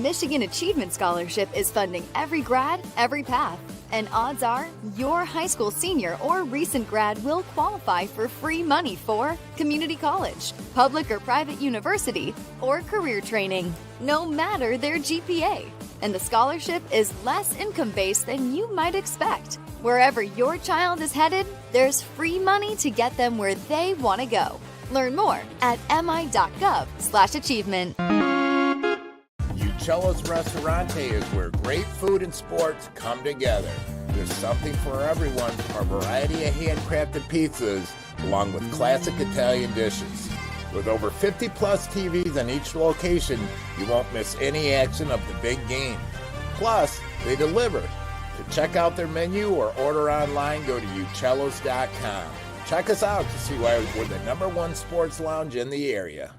Michigan Achievement Scholarship is funding every grad, every path. And odds are, your high school senior or recent grad will qualify for free money for community college, public or private university, or career training, no matter their GPA. And the scholarship is less income-based than you might expect. Wherever your child is headed, there's free money to get them where they want to go. Learn more at mi.gov/achievement. Uccello's Restaurante is where great food and sports come together. There's something for everyone from a variety of handcrafted pizzas along with classic Italian dishes. With over 50 plus TVs in each location, you won't miss any action of the big game. Plus, they deliver. To check out their menu or order online, go to uccellos.com. Check us out to see why we're the #1 sports lounge in the area.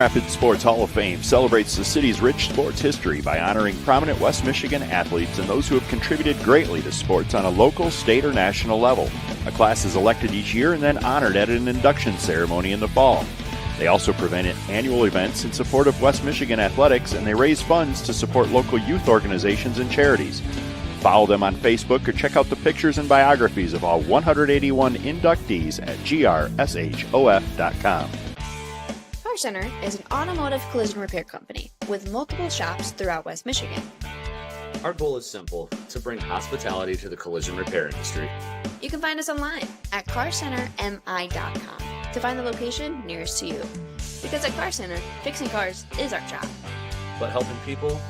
Rapid Sports Hall of Fame celebrates the city's rich sports history by honoring prominent West Michigan athletes and those who have contributed greatly to sports on a local, state, or national level. A class is elected each year and then honored at an induction ceremony in the fall. They also prevent annual events in support of West Michigan athletics, and they raise funds to support local youth organizations and charities. Follow them on Facebook or check out the pictures and biographies of all 181 inductees at grshof.com. Car Center is an automotive collision repair company with multiple shops throughout West Michigan. Our goal is simple: to bring hospitality to the collision repair industry. You can find us online at carcentermi.com to find the location nearest to you. Because at Car Center, fixing cars is our job. But helping people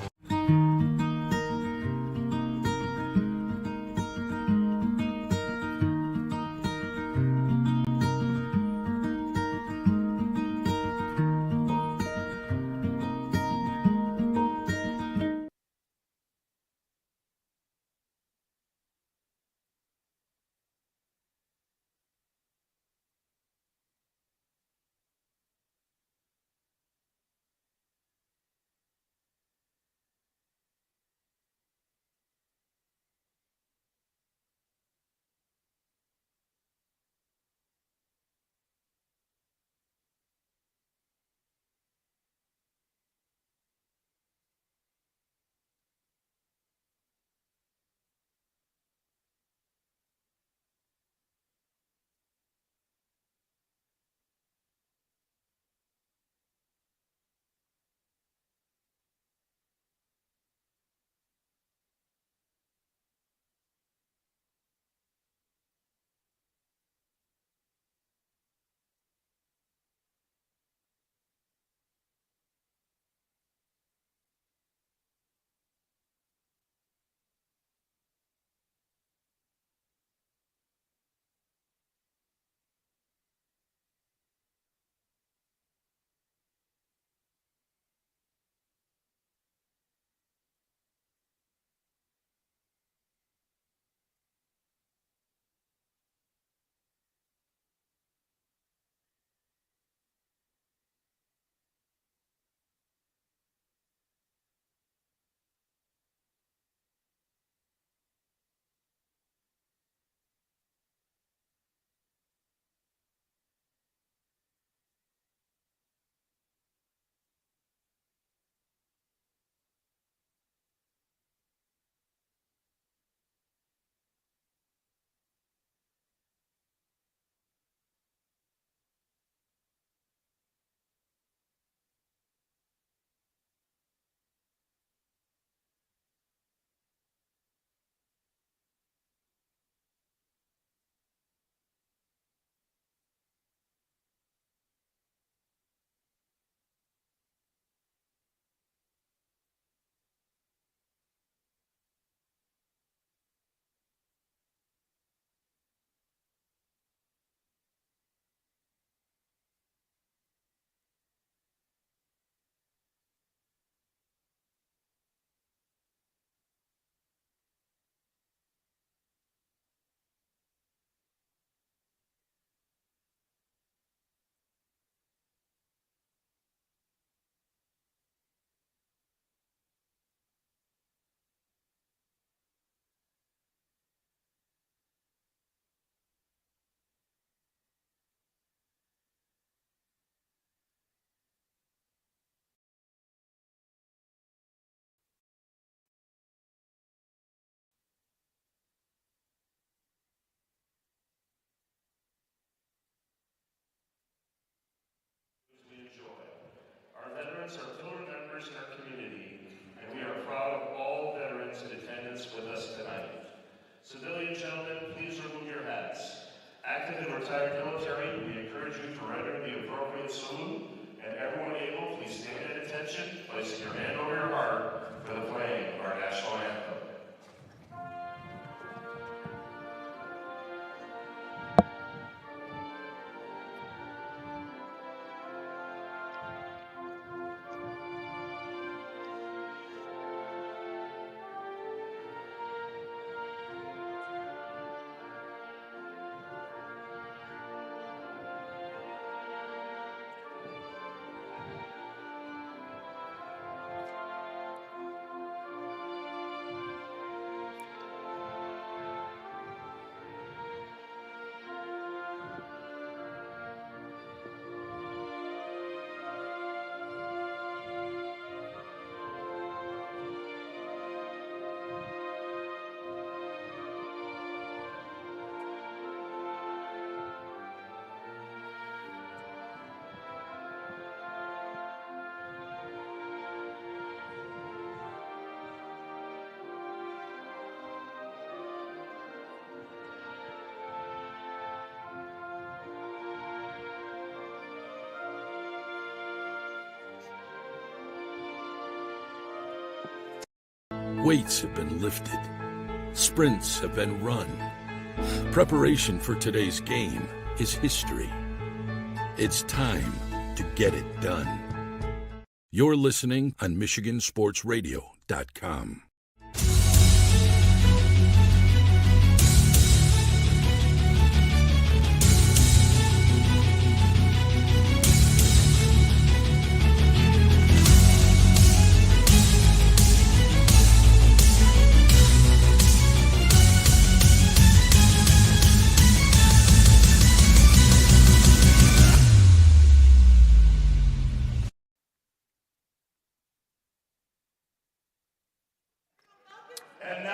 veterans are pillar members in our community, and we are proud of all veterans in attendance with us tonight. Civilian gentlemen, please remove your hats. Active and retired military, we encourage you to render the appropriate salute, and everyone able, please stand at attention, placing your hand over your heart for the playing of our national anthem. Weights have been lifted. Sprints have been run. Preparation for today's game is history. It's time to get it done. You're listening on MichiganSportsRadio.com.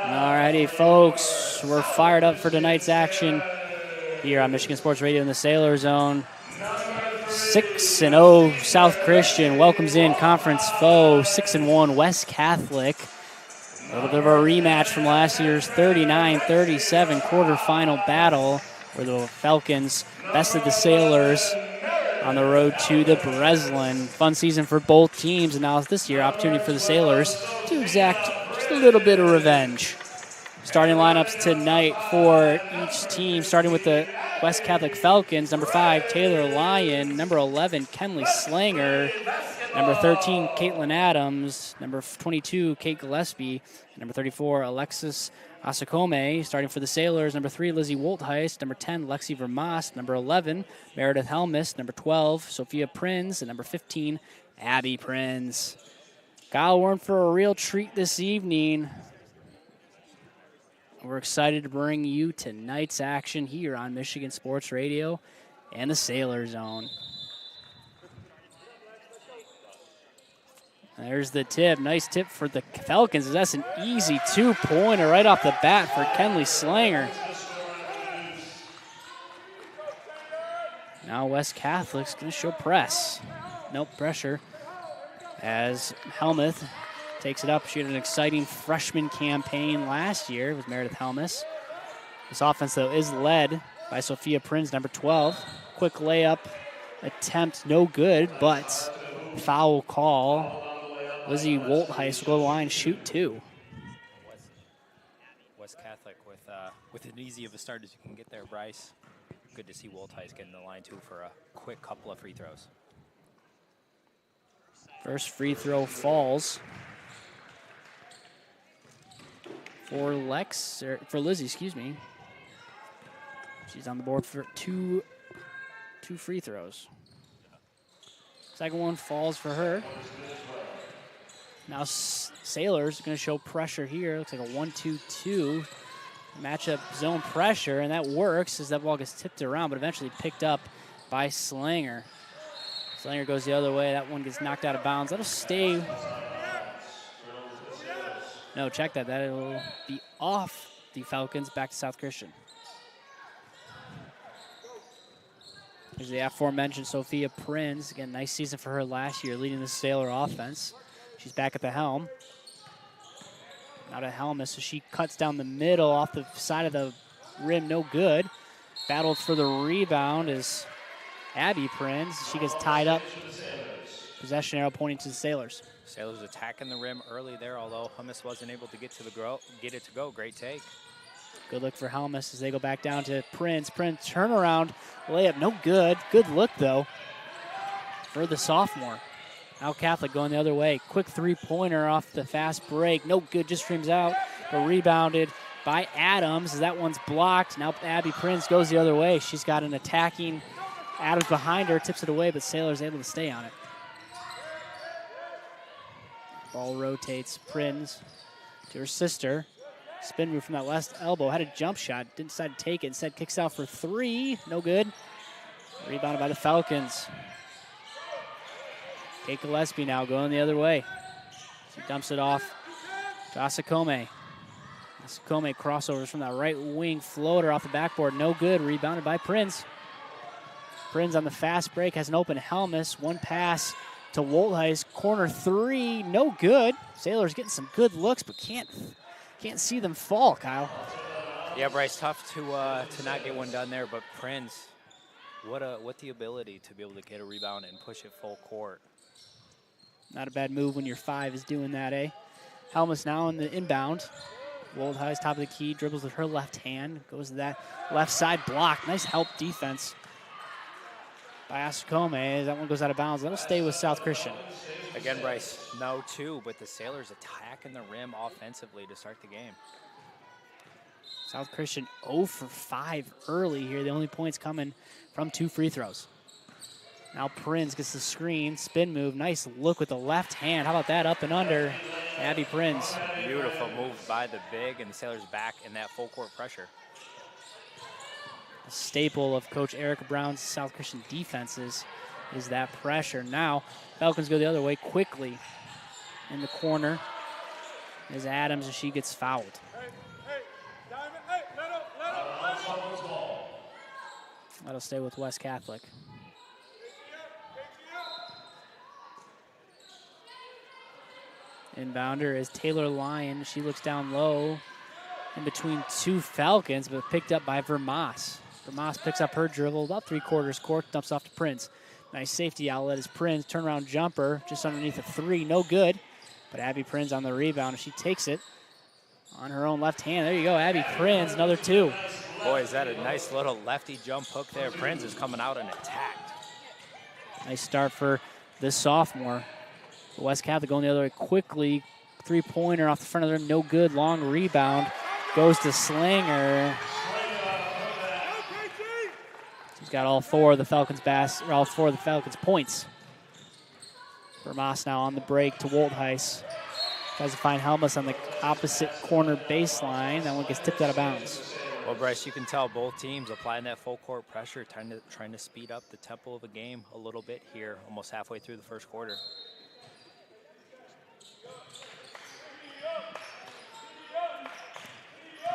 Alrighty, folks, we're fired up for tonight's action here on Michigan Sports Radio in the Sailor Zone. 6-0 South Christian welcomes in conference foe 6-1 West Catholic. A little bit of a rematch from last year's 39-37 quarterfinal battle where the Falcons bested the Sailors on the road to the Breslin. Fun season for both teams, and now this year, opportunity for the Sailors to exact just a little bit of revenge. Starting lineups tonight for each team, starting with the West Catholic Falcons. Number 5, Taylor Lyon. Number 11, Kenley Slanger. Number 13, Caitlin Adams. Number 22, Kate Gillespie. And number 34, Alexis Asakome. Starting for the Sailors, number 3, Lizzie Woltheist. Number 10, Lexi Vermas. Number 11, Meredith Helmus. Number 12, Sophia Prinz. And number 15, Abby Prinz. Kyle, we're in for a real treat this evening. We're excited to bring you tonight's action here on Michigan Sports Radio and the Sailor Zone. There's the tip. Nice tip for the Falcons. That's an easy two-pointer right off the bat for Kenley Slanger. Now West Catholic's going to show press. Nope, pressure. As Helmuth takes it up. She had an exciting freshman campaign last year with Meredith Helmus. This offense, though, is led by Sophia Prinz, number 12. Quick layup attempt, no good, but foul call. Lizzie Woltheist will go to the line, shoot 2. West Catholic with as easy of a start as you can get there, Bryce. Good to see Woltheist getting the line, too, for a quick couple of free throws. First free throw falls for Lizzie, excuse me. She's on the board for two free throws. Second one falls for her. Now Sailors are going to show pressure here. Looks like a 1-2-2 matchup zone pressure, and that works as that ball gets tipped around, but eventually picked up by Slanger. Slanger goes the other way. That one gets knocked out of bounds. That'll stay. No, check that. That'll be off the Falcons, back to South Christian. There's the aforementioned Sophia Prinz. Again, nice season for her last year, leading the Sailor offense. She's back at the helm. Now to Helmus, so she cuts down the middle off the side of the rim, no good. Battled for the rebound is Abby Prinz. She gets tied up. Possession arrow pointing to the Sailors. Sailors attacking the rim early there, although Hummus wasn't able to get it to go. Great take. Good look for Helmus as they go back down to Prinz. Prinz turnaround layup, no good. Good look though for the sophomore. Now Catholic going the other way. Quick three-pointer off the fast break. No good, just streams out. But rebounded by Adams as that one's blocked. Now Abby Prinz goes the other way. She's got an attacking Adams behind her, tips it away, but Sailor's able to stay on it. Ball rotates. Prinz to her sister. Spin move from that left elbow. Had a jump shot. Didn't decide to take it. Instead kicks out for three. No good. Rebounded by the Falcons. Kate Gillespie now going the other way. She dumps it off to Asakome. Asakome crossovers from that right wing floater off the backboard. No good. Rebounded by Prinz. Prinz on the fast break has an open Helmus. One pass to Woltheis. Corner three. No good. Sailors getting some good looks, but can't see them fall, Kyle. Yeah, Bryce, tough to not get one done there, but Prinz, what the ability to be able to get a rebound and push it full court. Not a bad move when your five is doing that, eh? Helmus now in the inbound. Woldheis, top of the key, dribbles with her left hand. Goes to that left side block. Nice help defense by Asakome. That one goes out of bounds. That'll stay with South Christian. Again, Bryce, no two, but the Sailors attacking the rim offensively to start the game. South Christian 0 for 5 early here. The only points coming from 2 free throws. Now Prinz gets the screen, spin move. Nice look with the left hand. How about that, up and under? Abby Prinz. Beautiful move by the big, and the Sailors back in that full court pressure. A staple of Coach Erica Brown's South Christian defenses is that pressure. Now Falcons go the other way quickly in the corner as Adams, as she gets fouled. That'll stay with West Catholic. Inbounder is Taylor Lyon. She looks down low in between 2 Falcons, but picked up by Vermas. Vermas picks up her dribble, about 3/4 court, dumps off to Prinz. Nice safety outlet as Prinz, turnaround jumper, just underneath a 3, no good. But Abby Prinz on the rebound, she takes it on her own left hand. There you go, Abby Prinz, another 2. Boy, is that a nice little lefty jump hook there. Prinz is coming out and attacked. Nice start for this sophomore. West Catholic going the other way quickly. 3-pointer off the front of the rim, no good. Long rebound goes to Slinger. He's got all 4 of the Falcons' all 4 of the Falcons' points. Vermas now on the break to Woltheis. Tries to find Helmus on the opposite corner baseline. That one gets tipped out of bounds. Well, Bryce, you can tell both teams applying that full court pressure, trying to speed up the tempo of the game a little bit here, almost halfway through the first quarter.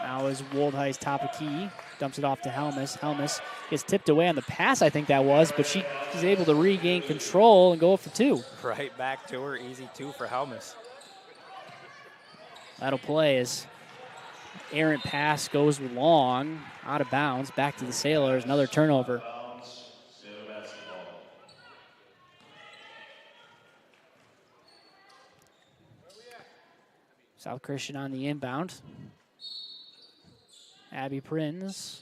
Now is Woldheis top of key. Dumps it off to Helmus. Helmus gets tipped away on the pass, I think that was, but she's able to regain control and go up for 2. Right back to her, easy 2 for Helmus. That'll play as errant pass goes long, out of bounds, back to the Sailors. Another turnover. South Christian on the inbound. Abby Prinz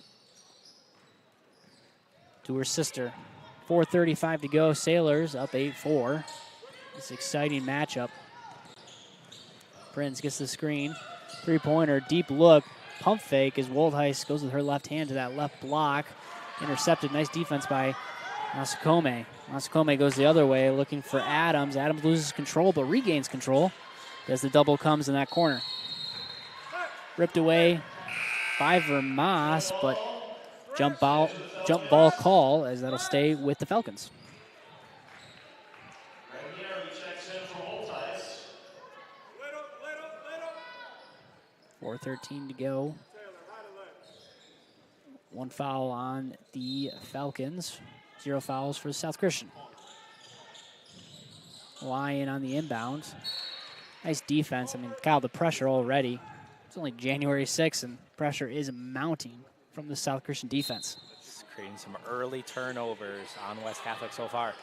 to her sister. 4:35 to go. Sailors up 8-4. It's an exciting matchup. Prinz gets the screen. 3-pointer, deep look. Pump fake as Woldheis goes with her left hand to that left block. Intercepted. Nice defense by Asakome. Asakome goes the other way looking for Adams. Adams loses control but regains control as the double comes in that corner. Ripped away by Vermas, but jump ball call as that'll stay with the Falcons. 4:13 to go. One foul on the Falcons. 0 fouls for South Christian. Lyon on the inbound. Nice defense. I mean, Kyle, the pressure already. It's only January 6th, and pressure is mounting from the South Christian defense. It's creating some early turnovers on West Catholic so far.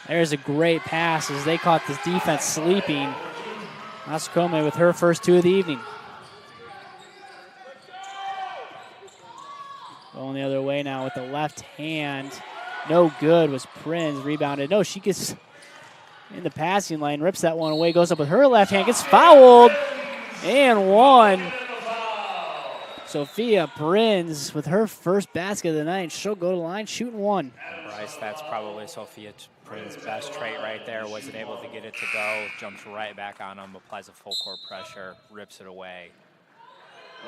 There's a great pass as they caught this defense sleeping. Masakome with her first 2 of the evening. Going the other way now with the left hand. No good was Prinz. Rebounded. No, she gets in the passing lane, rips that one away, goes up with her left hand, gets fouled, and one. Sophia Prinz with her first basket of the night. She'll go to the line, shooting one. Bryce, that's probably Sophia Prinz's best trait right there. Wasn't able to get it to go. Jumps right back on him, applies a full court pressure, rips it away.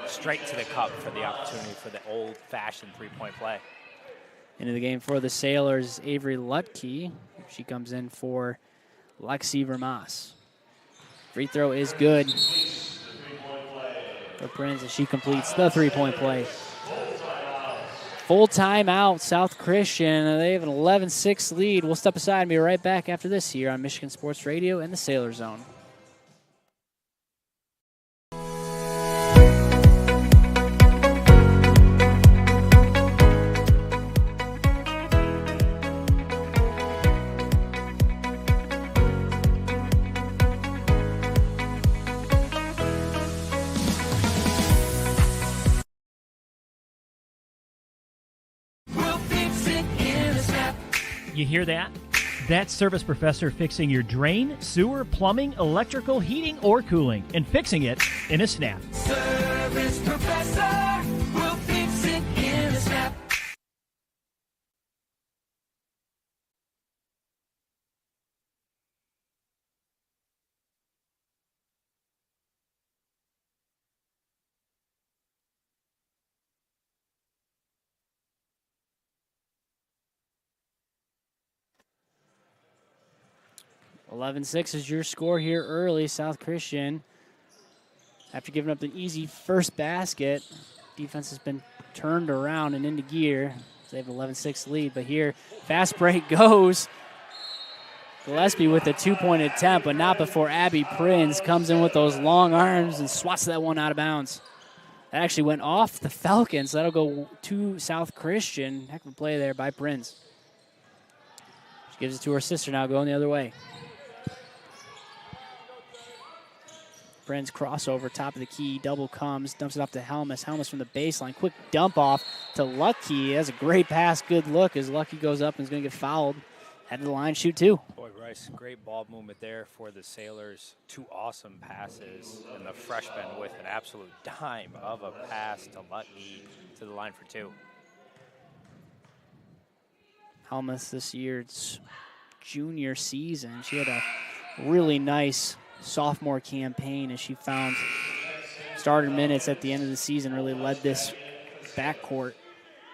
Straight to the cup for the opportunity for the old-fashioned three-point play. Into the game for the Sailors, Avery Lutke. She comes in for Lexi Vermas. Free throw is good for Prinz as she completes the three-point play. Full timeout, South Christian. They have an 11-6 lead. We'll step aside and be right back after this here on Michigan Sports Radio and the Sailor Zone. You hear that? That's Service Professor fixing your drain, sewer, plumbing, electrical, heating, or cooling, and fixing it in a snap. Service Professor will fix it in a snap. (11-6) is your score here early. South Christian, after giving up an easy first basket, defense has been turned around and into gear. They have an 11-6 lead, but here, fast break goes. Gillespie with a two-point attempt, but not before Abby Prinz comes in with those long arms and swats that one out of bounds. That actually went off the Falcons. That'll go to South Christian. Heck of a play there by Prinz. She gives it to her sister now, going the other way. Prinz crossover, top of the key, double comes, dumps it off to Helmus. Helmus from the baseline, quick dump off to Lucky. That's a great pass, good look as Lucky goes up and is going to get fouled. Head to the line, shoot two. Boy, Bryce, great ball movement there for the Sailors. Two awesome passes, and the freshman with an absolute dime of a pass to Lucky to the line for two. Helmus this year's junior season, she had a really nice sophomore campaign as she found starter minutes at the end of the season, really led this backcourt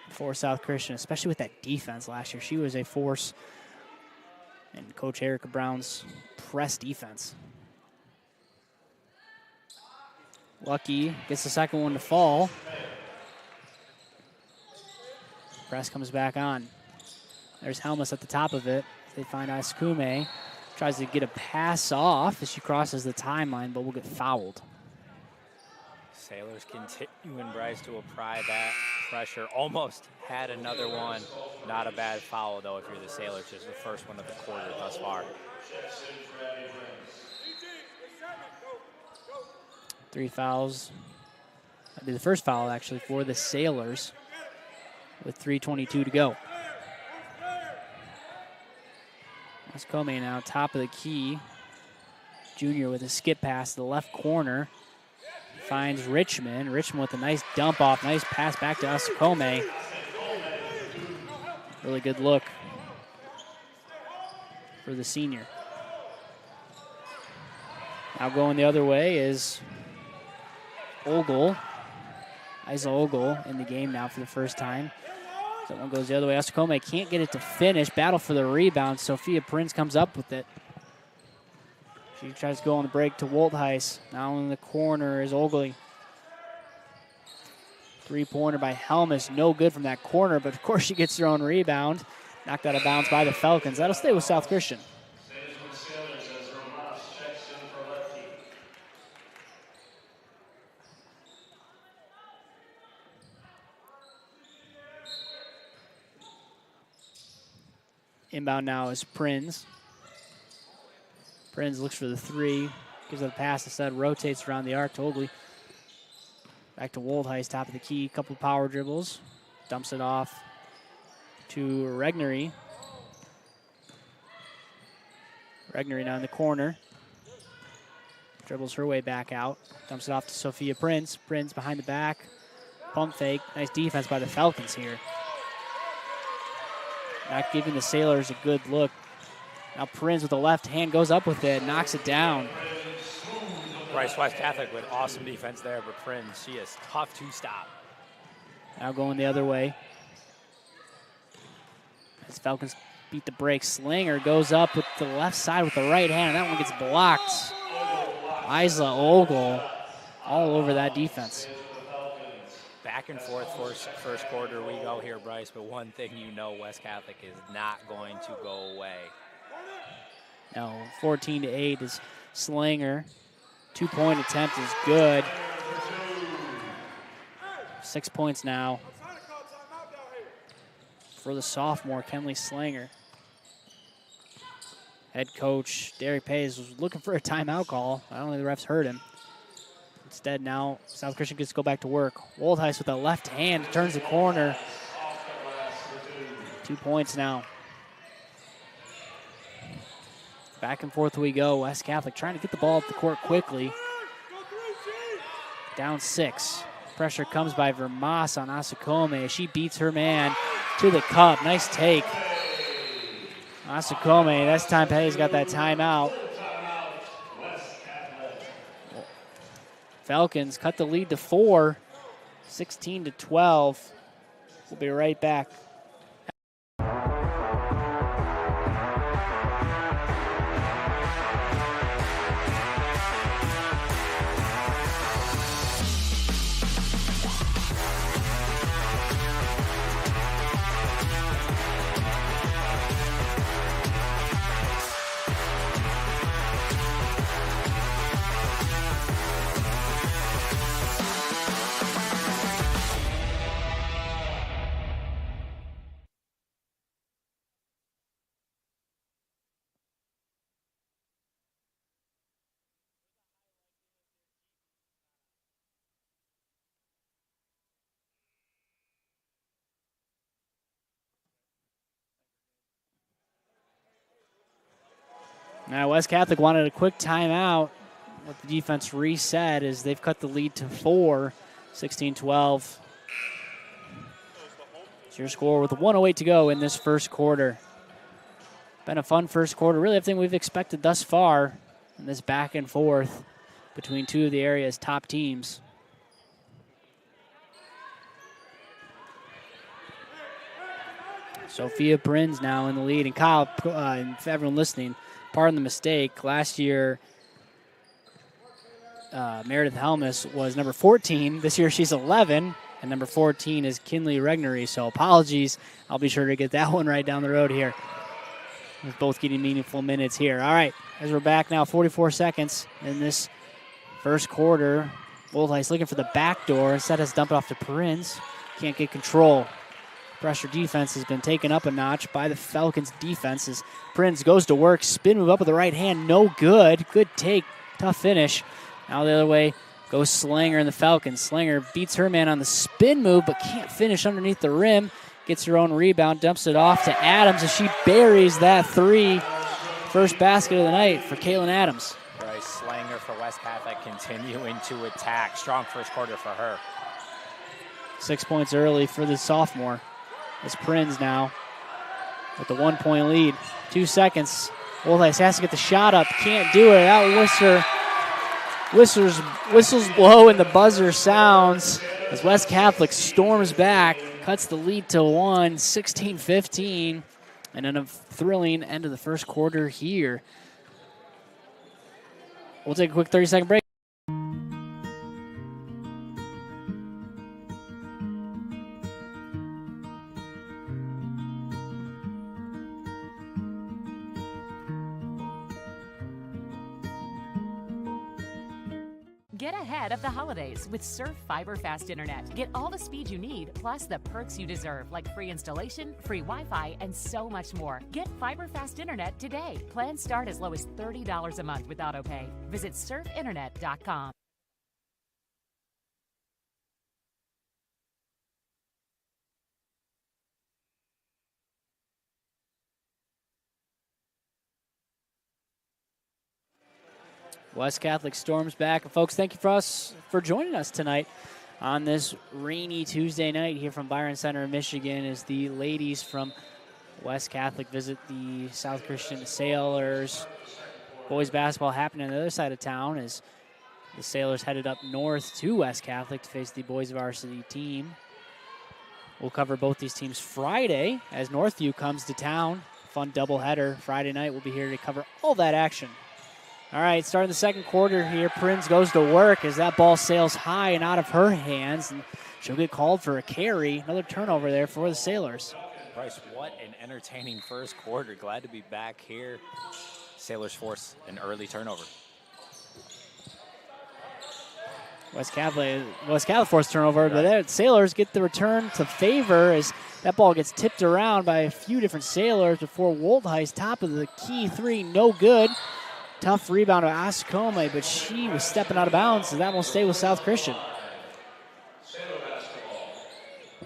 for South Christian, especially with that defense last year. She was a force in Coach Erica Brown's press defense. Lucky gets the second one to fall. Press comes back on. There's Helmus at the top of it. They find Askume. Tries to get a pass off as she crosses the timeline, but will get fouled. Sailors continuing, Bryce, to apply that pressure. Almost had another one. Not a bad foul, though, if you're the Sailors. Just the first one of the quarter thus far. 3 fouls. That'd be the first foul, actually, for the Sailors with 3:22 to go. That's Comey now, top of the key. Junior with a skip pass to the left corner. Finds Richmond. Richmond with a nice dump off. Nice pass back to Asakome. Really good look for the senior. Now going the other way is Ogle. Isa Ogle in the game now for the first time. That one goes the other way. Asakome can't get it to finish. Battle for the rebound. Sophia Prinz comes up with it. She tries to go on the break to Woltheis. Now in the corner is Ogley. Three-pointer by Helmus. No good from that corner, but of course she gets her own rebound. Knocked out of bounds by the Falcons. That'll stay with South Christian. Stays with the Sailors as Ramas checks in for lefty. Inbound now is Prinz. Prinz looks for the 3. Gives it a pass instead. Rotates around the arc to Ogley. Back to Woldheist, top of the key. Couple power dribbles. Dumps it off to Regnery. Regnery now in the corner. Dribbles her way back out. Dumps it off to Sophia Prinz. Prinz behind the back. Pump fake. Nice defense by the Falcons here. Not giving the Sailors a good look. Now Prinz with the left hand goes up with it, knocks it down. Bryce, West Catholic with awesome defense there, but Prinz, she is tough to stop. Now going the other way. As Falcons beat the break, Slinger goes up with the left side with the right hand, and that one gets blocked. Isla Ogle all over that defense. Back and forth first quarter we go here, Bryce, but one thing you know, West Catholic is not going to go away. Now 14-8 is Slinger. 2-point attempt is good. 6 points now for the sophomore, Kenley Slinger. Head coach Derek Pays was looking for a timeout call. I don't think the refs heard him. Instead, now South Christian gets to go back to work. Woldheist with the left hand turns the corner. 2 points now. Back and forth we go. West Catholic trying to get the ball up the court quickly. Down 6. Pressure comes by Vermas on Asukome. She beats her man to the cup. Nice take. Asukome, this time Petty's got that timeout. Falcons cut the lead to 4, 16-12. We'll be right back. Now West Catholic wanted a quick timeout. Let the defense reset as they've cut the lead to 4, 16-12. It's your score with 1:08 to go in this first quarter. Been a fun first quarter. Really everything we've expected thus far in this back and forth between two of the area's top teams. Sophia Prinz now in the lead. And Kyle, and for everyone listening, pardon the mistake. Last year, Meredith Helmus was number 14. This year she's 11, and number 14 is Kinley Regnery. So apologies. I'll be sure to get that one right down the road here. We're both getting meaningful minutes here. All right, as we're back now, 44 seconds in this first quarter. Woldheist looking for the back door. Instead has dumped it off to Prinz. Can't get control. Pressure defense has been taken up a notch by the Falcons defense as Prinz goes to work. Spin move up with the right hand. No good. Good take. Tough finish. Now the other way goes Slinger and the Falcons. Slinger beats her man on the spin move but can't finish underneath the rim. Gets her own rebound. Dumps it off to Adams as she buries that three. First basket of the night for Kaylin Adams. Bryce Slinger for West Catholic continuing to attack. Strong first quarter for her. 6 points early for the sophomore. It's Prinz now with the 1 point lead. 2 seconds. Woldheist has to get the shot up. Can't do it. Out whistles blow and the buzzer sounds as West Catholic storms back, cuts the lead to 1, 16-15, and then a thrilling end of the first quarter here. We'll take a quick 30-second break. Get ahead of the holidays with Surf Fiber Fast Internet. Get all the speed you need, plus the perks you deserve, like free installation, free Wi-Fi, and so much more. Get Fiber Fast Internet today. Plans start as low as $30 a month with AutoPay. Visit surfinternet.com. West Catholic storms back. And folks, thank you for joining us tonight on this rainy Tuesday night here from Byron Center, Michigan, as the ladies from West Catholic visit the South Christian Sailors. Boys basketball happening on the other side of town as the Sailors headed up north to West Catholic to face the boys varsity team. We'll cover both these teams Friday as Northview comes to town. Fun doubleheader Friday night. We'll be here to cover all that action. All right, starting the second quarter here, Prinz goes to work as that ball sails high and out of her hands, and she'll get called for a carry. Another turnover there for the Sailors. Bryce, what an entertaining first quarter. Glad to be back here. Sailors force an early turnover. West Catholic forced turnover, but the Sailors get the return to favor as that ball gets tipped around by a few different Sailors before Woldheis, top of the key three, no good. Tough rebound of Ascome, but she was stepping out of bounds, so that will stay with South Christian.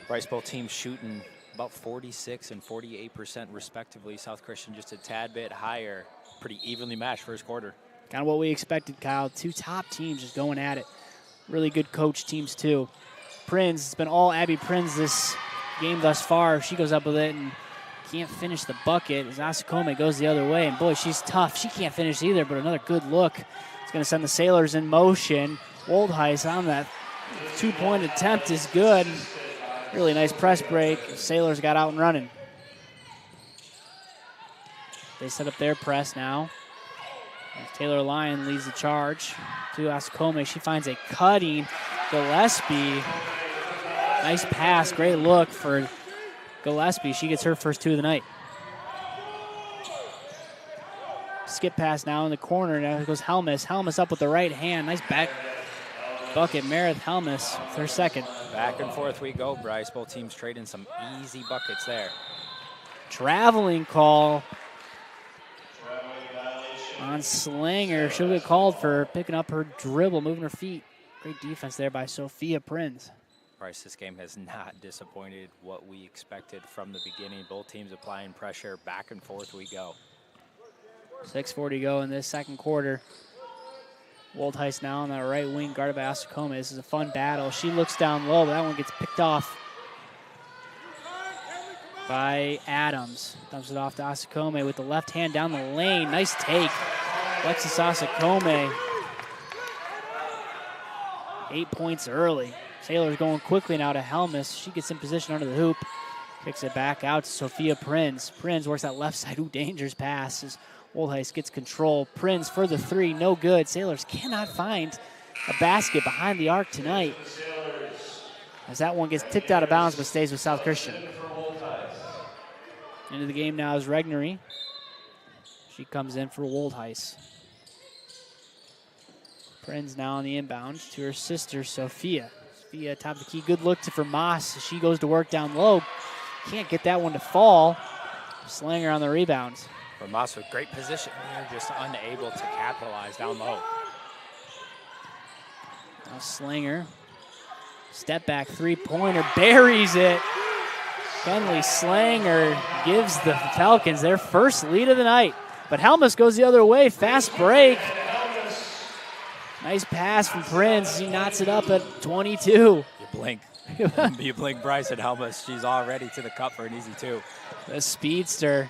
Bryce, both teams shooting about 46 and 48% respectively. South Christian just a tad bit higher. Pretty evenly matched first quarter. Kind of what we expected, Kyle. Two top teams just going at it. Really good coach teams, too. Prinz, it's been all Abby Prinz this game thus far. She goes up with it and can't finish the bucket as Asakome goes the other way. And, boy, she's tough. She can't finish either, but another good look. It's going to send the Sailors in motion. Woldheis on that two-point attempt is good. Really nice press break. Sailors got out and running. They set up their press now. Taylor Lyon leads the charge to Asakome. She finds a cutting Gillespie. Nice pass, great look for Gillespie. She gets her first two of the night. Skip pass now in the corner. Now goes Helmus. Helmus up with the right hand. Nice back bucket. Meredith Helmus with her second. Back and forth we go, Bryce. Both teams trading some easy buckets there. Traveling call on Slanger. She'll get called for picking up her dribble, moving her feet. Great defense there by Sophia Prinz. Bryce, this game has not disappointed what we expected from the beginning. Both teams applying pressure. Back and forth we go. 6:40 to go in this second quarter. Woldheis now on the right wing, guarded by Asakome. This is a fun battle. She looks down low, but that one gets picked off by Adams. Dumps it off to Asakome with the left hand down the lane. Nice take. Alexis Asakome. 8 points early. Sailors going quickly now to Helmus. She gets in position under the hoop. Kicks it back out to Sophia Prinz. Prinz works that left side. Ooh, dangerous pass as Woldheis gets control. Prinz for the three, no good. Sailors cannot find a basket behind the arc tonight, as that one gets tipped out of bounds but stays with South Christian. Into the game now is Regnery. She comes in for Woldheis. Prinz now on the inbound to her sister, Sophia. Sophia top of the key. Good look for Moss. She goes to work down low. Can't get that one to fall. Slanger on the rebounds. For Moss with great position. They're just unable to capitalize down low. Now Slanger. Step back three-pointer. Buries it. Kenley Slanger gives the Falcons their first lead of the night. But Helmus goes the other way. Fast break. Nice pass from Prinz. He knots it up at 22. You blink. You blink Bryce and Helmus. She's already to the cup for an easy two. The speedster.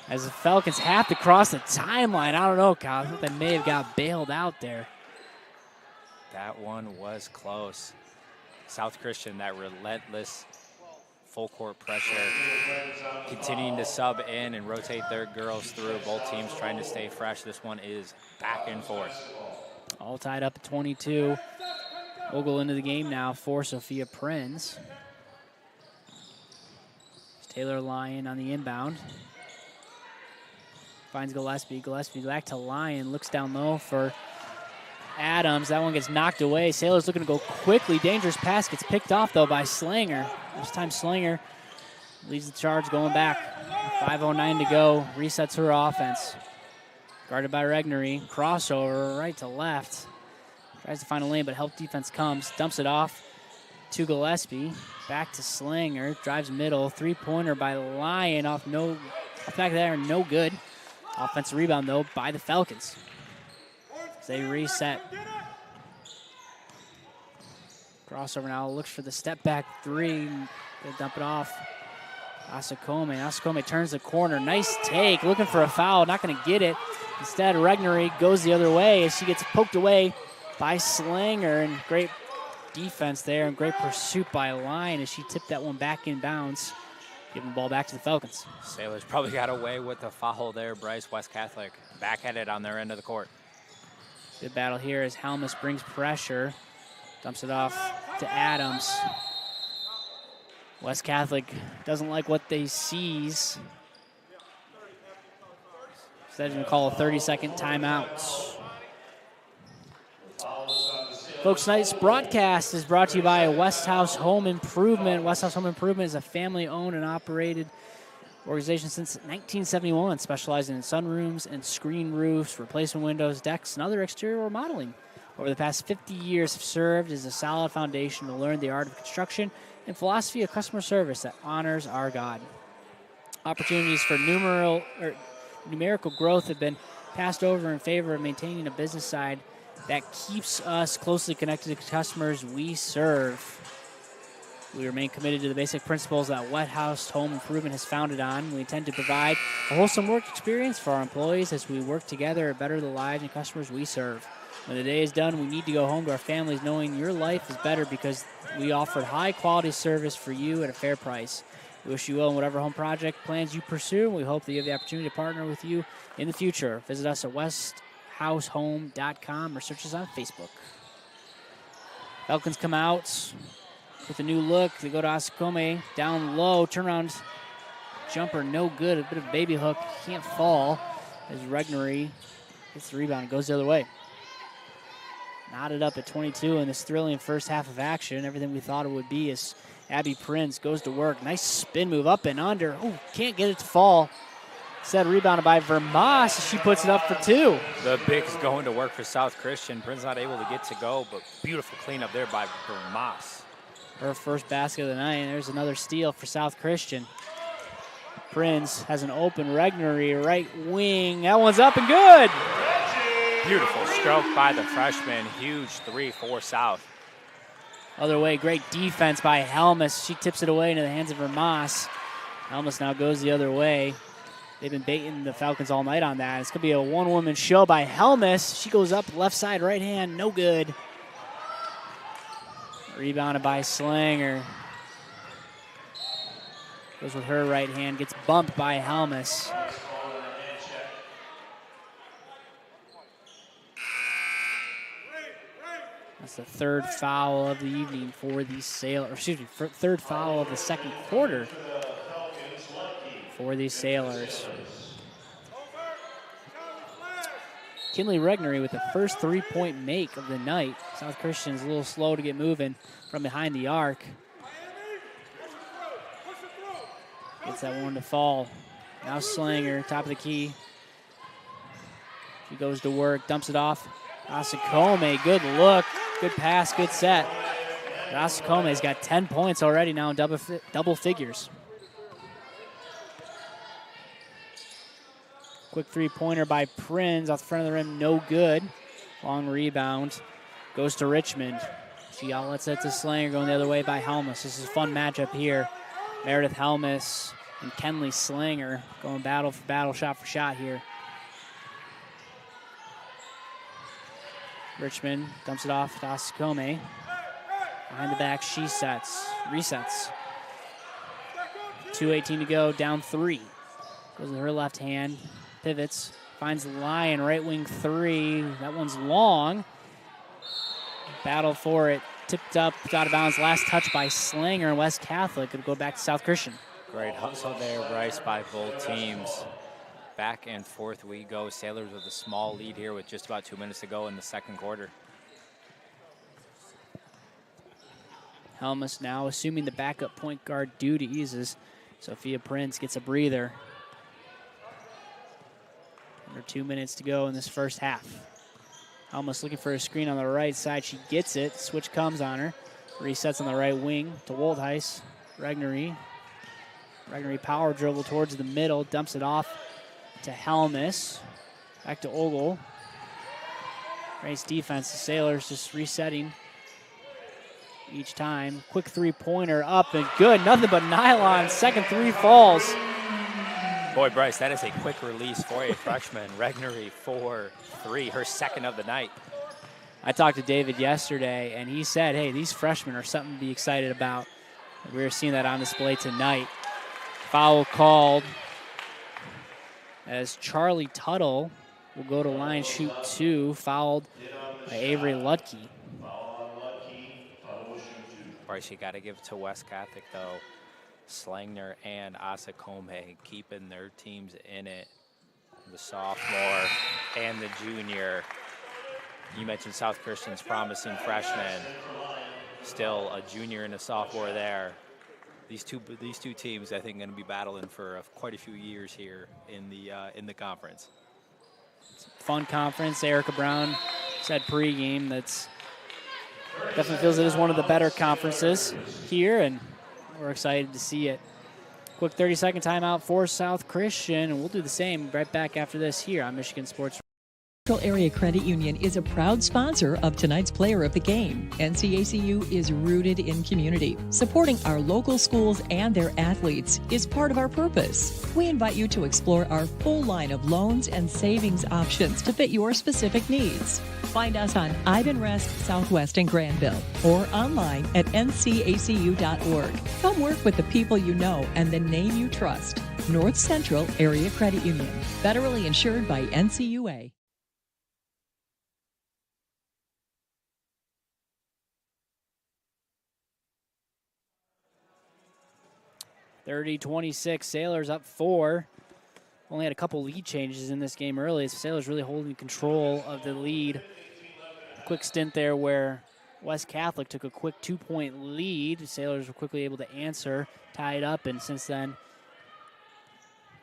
As the Falcons have to cross the timeline. I don't know, Kyle. I think they may have got bailed out there. That one was close. South Christian, that relentless full court pressure, continuing to sub in and rotate their girls through. Both teams trying to stay fresh. This one is back and forth. All tied up at 22. Ogle into the game now for Sophia Prinz. Taylor Lyon on the inbound. Finds Gillespie. Gillespie back to Lyon. Looks down low for Adams. That one gets knocked away. Sailors looking to go quickly. Dangerous pass gets picked off, though, by Slanger. This time Slanger leads the charge going back. 5:09 to go. Resets her offense. Guarded by Regnery. Crossover right to left. Tries to find a lane, but help defense comes. Dumps it off to Gillespie. Back to Slanger. Drives middle. Three-pointer by Lyon. Off back there, no good. Offensive rebound, though, by the Falcons. As they reset. Crossover now. Looks for the step-back three. They dump it off. Asakome. Asakome turns the corner. Nice take. Looking for a foul. Not going to get it. Instead, Regnery goes the other way as she gets poked away by Slanger. And great defense there and great pursuit by Lyon as she tipped that one back in bounds. Giving the ball back to the Falcons. Sailors probably got away with the foul there, Bryce. West Catholic back at it on their end of the court. Good battle here as Helmus brings pressure. Dumps it off to Adams. West Catholic doesn't like what they sees. Instead, going to call a 30-second timeout. Folks, tonight's broadcast is brought to you by West House Home Improvement. West House Home Improvement is a family-owned and operated organization since 1971, specializing in sunrooms and screen roofs, replacement windows, decks, and other exterior remodeling. Over the past 50 years, have served as a solid foundation to learn the art of construction and philosophy of customer service that honors our God. Opportunities for numerical growth have been passed over in favor of maintaining a business side that keeps us closely connected to customers we serve. We remain committed to the basic principles that West House Home Improvement has founded on. We intend to provide a wholesome work experience for our employees as we work together to better the lives and customers we serve. When the day is done, we need to go home to our families knowing your life is better because we offered high-quality service for you at a fair price. We wish you well in whatever home project plans you pursue. We hope that you have the opportunity to partner with you in the future. Visit us at westhousehome.com or search us on Facebook. Falcons come out with a new look. They go to Asakome down low. Turnaround jumper, no good. A bit of baby hook. Can't fall as Regnery gets the rebound and goes the other way. Knotted up at 22 in this thrilling first half of action. Everything we thought it would be as Abby Prince goes to work. Nice spin move up and under. Oh, can't get it to fall. Instead, rebounded by Vermas. She puts it up for two. The Bigs going to work for South Christian. Prince not able to get to go, but beautiful cleanup there by Vermas. Her first basket of the night. And there's another steal for South Christian. Prince has an open Regnery right wing. That one's up and good. Beautiful stroke by the freshman. Huge three for South. Other way, great defense by Helmus. She tips it away into the hands of Vermas. Helmus now goes the other way. They've been baiting the Falcons all night on that. It's going to be a one-woman show by Helmus. She goes up left side, right hand, no good. Rebounded by Slanger. Goes with her right hand, gets bumped by Helmus. That's the third foul of the evening for the Sailors. Third foul of the second quarter for the Sailors. Kinley Regnery with the first three-point make of the night. South Christian's a little slow to get moving from behind the arc. Gets that one to fall. Now Slanger, top of the key. She goes to work, dumps it off. Asakome, good look, good pass, good set. Asakome's got 10 points already now in double figures. Quick three-pointer by Prinz off the front of the rim, no good. Long rebound, goes to Richmond. She outlets it to Slanger, going the other way by Helmus. This is a fun matchup here. Meredith Helmus and Kenley Slanger going battle for battle, shot for shot here. Richmond dumps it off to Asakome. Behind the back, she resets. 2:18 to go, down three. Goes with her left hand, pivots, finds Lyon, right wing three. That one's long. Battle for it, tipped up, out of bounds. Last touch by Slanger and West Catholic. It'll go back to South Christian. Great hustle there, Bryce, by both teams. Back and forth we go. Sailors with a small lead here with just about 2 minutes to go in the second quarter. Helmus now assuming the backup point guard duties as Sophia Prince gets a breather. Under 2 minutes to go in this first half. Helmus looking for a screen on the right side. She gets it. Switch comes on her. Resets on the right wing to Woldheis. Regnery power dribble towards the middle. Dumps it off to Helmus. Back to Ogle. Nice defense. The Sailors just resetting each time. Quick three-pointer up and good. Nothing but nylon. Second three falls. Boy, Bryce, that is a quick release for a freshman. Regnery for 3, her second of the night. I talked to David yesterday, and he said, hey, these freshmen are something to be excited about. We're seeing that on display tonight. Foul called as Charlie Tuttle will go to line, shoot 2, fouled by Avery Lutke. Bryce, you got to give it to West Catholic, though. Slangner and Asakome keeping their teams in it. The sophomore and the junior. You mentioned South Christian's promising freshman. Still a junior and a sophomore there. These two teams, I think, going to be battling for quite a few years here in the conference. Fun conference. Erica Brown said pregame that's definitely feels it is one of the better conferences here, and we're excited to see it. Quick 30-second timeout for South Christian, and we'll do the same right back after this here on Michigan Sports. Central Area Credit Union is a proud sponsor of tonight's Player of the Game. NCACU is rooted in community. Supporting our local schools and their athletes is part of our purpose. We invite you to explore our full line of loans and savings options to fit your specific needs. Find us on Ivan Rest Southwest in Granville or online at ncacu.org. Come work with the people you know and the name you trust. North Central Area Credit Union, federally insured by NCUA. 30-26, Sailors up 4. Only had a couple lead changes in this game early. Sailors really holding control of the lead. Quick stint there where West Catholic took a quick 2-point lead. The Sailors were quickly able to answer, tie it up, and since then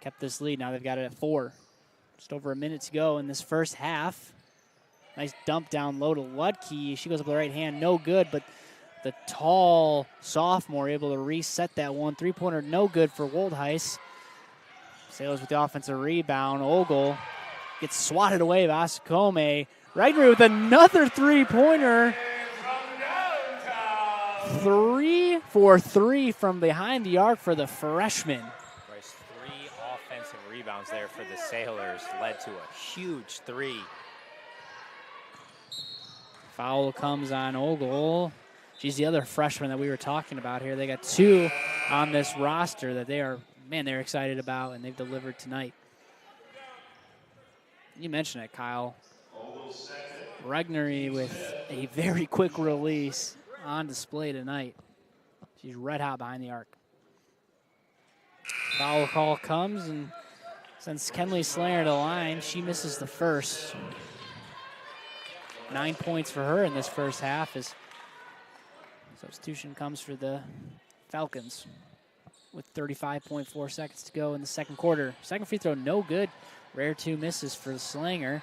kept this lead. Now they've got it at 4. Just over a minute to go in this first half. Nice dump down low to Lutke. She goes up with the right hand, no good, but the tall sophomore able to reset that one. 3-pointer, no good for Woldheis. Sailors with the offensive rebound. Ogle gets swatted away by Asakome. Regnery with another 3-pointer. 3 for 3 from behind the arc for the freshman. Bryce, 3 offensive rebounds there for the Sailors led to a huge 3. Foul comes on Ogle. She's the other freshman that we were talking about here. They got 2 on this roster that they're excited about, and they've delivered tonight. You mentioned it, Kyle. Regnery with a very quick release on display tonight. She's red hot behind the arc. Foul call comes, and sends Kenley Slayer to the line. She misses the first. 9 points for her in this first half as substitution comes for the Falcons with 35.4 seconds to go in the second quarter. Second free throw, no good. Rare 2 misses for Slanger.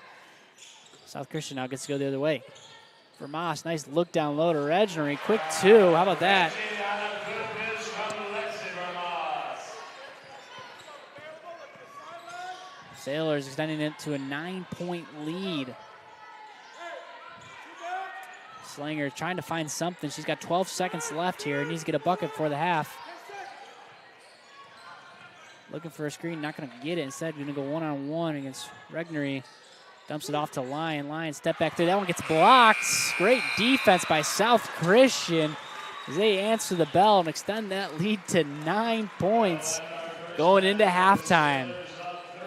South Christian now gets to go the other way. For Moss, nice look down low to Regnery. Quick 2, how about that? Sailors extending it to a 9-point lead. Slanger trying to find something. She's got 12 seconds left here. Needs to get a bucket for the half. Looking for a screen, not going to get it. Instead, going to go one-on-one against Regnery. Dumps it off to Lyon. Lyon step back there. That one gets blocked. Great defense by South Christian as they answer the bell and extend that lead to 9 points going into halftime.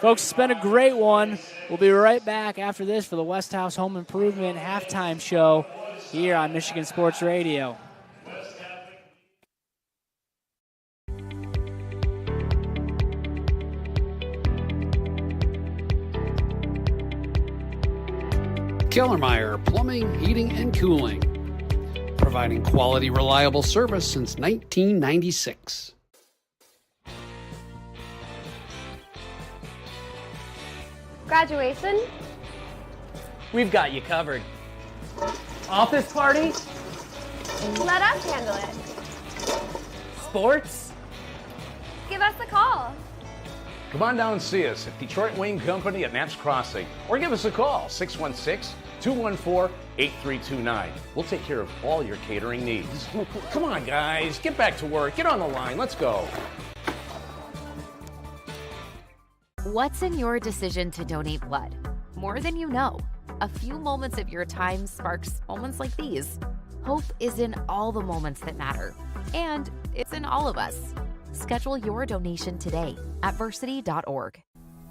Folks, it's been a great one. We'll be right back after this for the West House Home Improvement halftime show here on Michigan Sports Radio. Kellermeyer Plumbing, Heating, and Cooling. providing quality, reliable service since 1996. Graduation? We've got you covered. Office party? Let us handle it. Sports? Give us a call. Come on down and see us at Detroit Wing Company at Knapp's Crossing, or give us a call, 616-214-8329. We'll take care of all your catering needs. Come on, guys, get back to work. Get on the line. Let's go. What's in your decision to donate blood? More than you know. A few moments of your time sparks moments like these. Hope is in all the moments that matter, and it's in all of us. Schedule your donation today at varsity.org.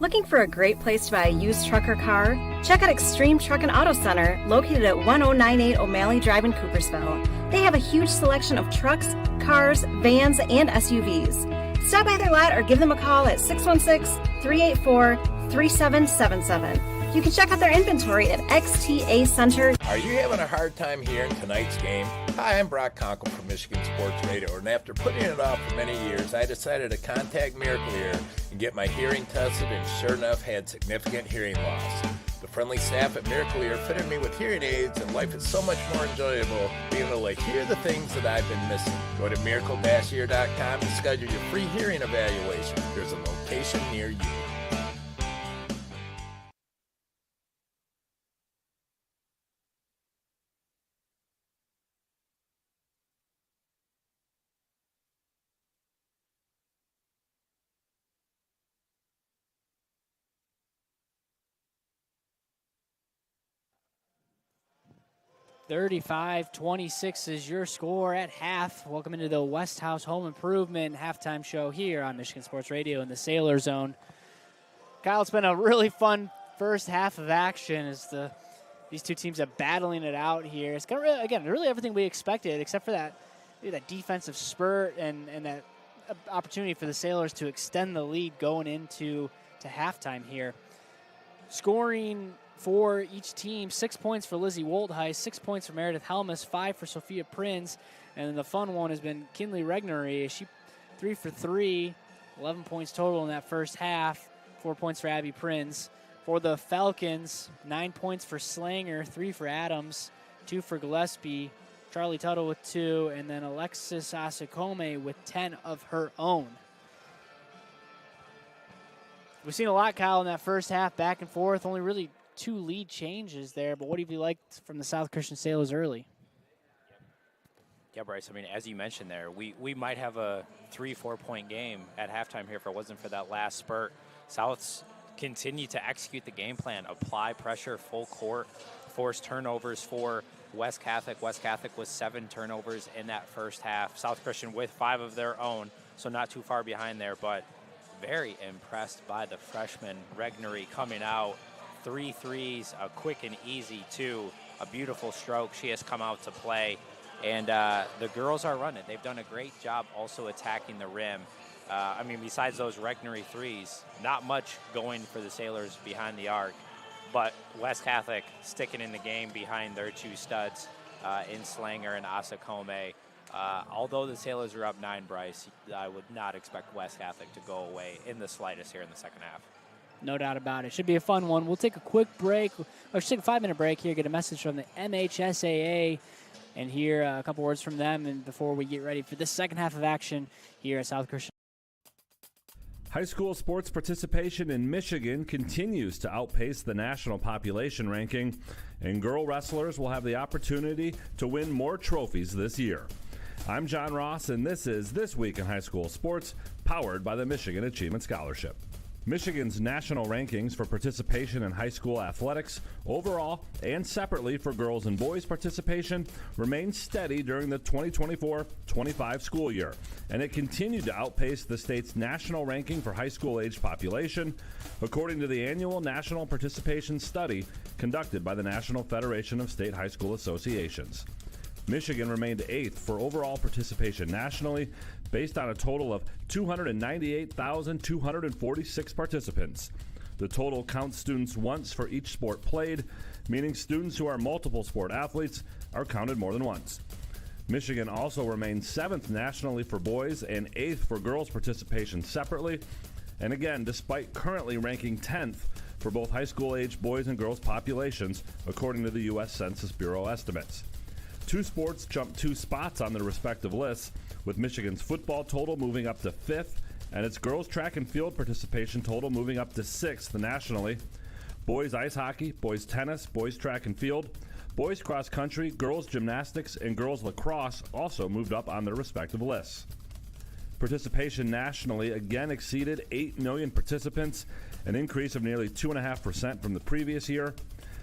Looking for a great place to buy a used truck or car? Check out Extreme Truck and Auto Center, located at 1098 O'Malley Drive in Coopersville. They have a huge selection of trucks, cars, vans, and SUVs. Stop by their lot or give them a call at 616-384-3777. You can check out their inventory at XTA Center. Are you having a hard time hearing tonight's game? Hi, I'm Brock Conkle from Michigan Sports Radio, and after putting it off for many years, I decided to contact Miracle Ear and get my hearing tested, and sure enough, had significant hearing loss. The friendly staff at Miracle Ear fitted me with hearing aids, and life is so much more enjoyable being able to hear the things that I've been missing. Go to miracle-ear.com to schedule your free hearing evaluation. There's a location near you. $35-26 is your score at half. Welcome into the West House Home Improvement halftime show here on Michigan Sports Radio in the Sailor Zone. Kyle, it's been a really fun first half of action as these two teams are battling it out here. It's got really everything we expected except for that defensive spurt and that opportunity for the Sailors to extend the lead going into halftime here. Scoring for each team, 6 points for Lizzie Woltheis, 6 points for Meredith Helmus, 5 for Sophia Prinz, and then the fun one has been Kinley Regnery. She 3 for 3, 11 points total in that first half, 4 points for Abby Prinz. For the Falcons, 9 points for Slanger, 3 for Adams, 2 for Gillespie, Charlie Tuttle with 2, and then Alexis Asakome with 10 of her own. We've seen a lot, Kyle, in that first half, back and forth, only really 2 lead changes there, but what have you liked from the South Christian Sailors early? Yeah, Bryce, I mean, as you mentioned there, we might have a 3-4 point game at halftime here if it wasn't for that last spurt. South's continue to execute the game plan, apply pressure, full court, force turnovers for West Catholic. West Catholic with 7 turnovers in that first half. South Christian with 5 of their own, so not too far behind there, but very impressed by the freshman Regnery coming out. 3 threes, a quick and easy 2, a beautiful stroke. She has come out to play, and the girls are running. They've done a great job also attacking the rim. I mean, besides those Regnery threes, not much going for the Sailors behind the arc, but West Catholic sticking in the game behind their 2 studs in Slanger and Asakome. Although the Sailors are up 9, Bryce, I would not expect West Catholic to go away in the slightest here in the second half. No doubt about it. Should be a fun one. We'll take a quick break. Or take a 5-minute break here, get a message from the MHSAA, and hear a couple words from them and before we get ready for this second half of action here at South Christian. High school sports participation in Michigan continues to outpace the national population ranking, and girl wrestlers will have the opportunity to win more trophies this year. I'm John Ross, and this is This Week in High School Sports, powered by the Michigan Achievement Scholarship. Michigan's national rankings for participation in high school athletics, overall and separately for girls and boys participation, remained steady during the 2024-25 school year, and it continued to outpace the state's national ranking for high school-aged population, according to the annual National Participation Study conducted by the National Federation of State High School Associations. Michigan remained 8th for overall participation nationally, based on a total of 298,246 participants. The total counts students once for each sport played, meaning students who are multiple sport athletes are counted more than once. Michigan also remains 7th nationally for boys and 8th for girls participation separately. And again, despite currently ranking 10th for both high school-aged boys and girls populations, according to the U.S. Census Bureau estimates. 2 sports jumped 2 spots on their respective lists, with Michigan's football total moving up to 5th and its girls track and field participation total moving up to 6th nationally. Boys ice hockey, boys tennis, boys track and field, boys cross country, girls gymnastics, and girls lacrosse also moved up on their respective lists. Participation nationally again exceeded 8 million participants, an increase of nearly 2.5% from the previous year.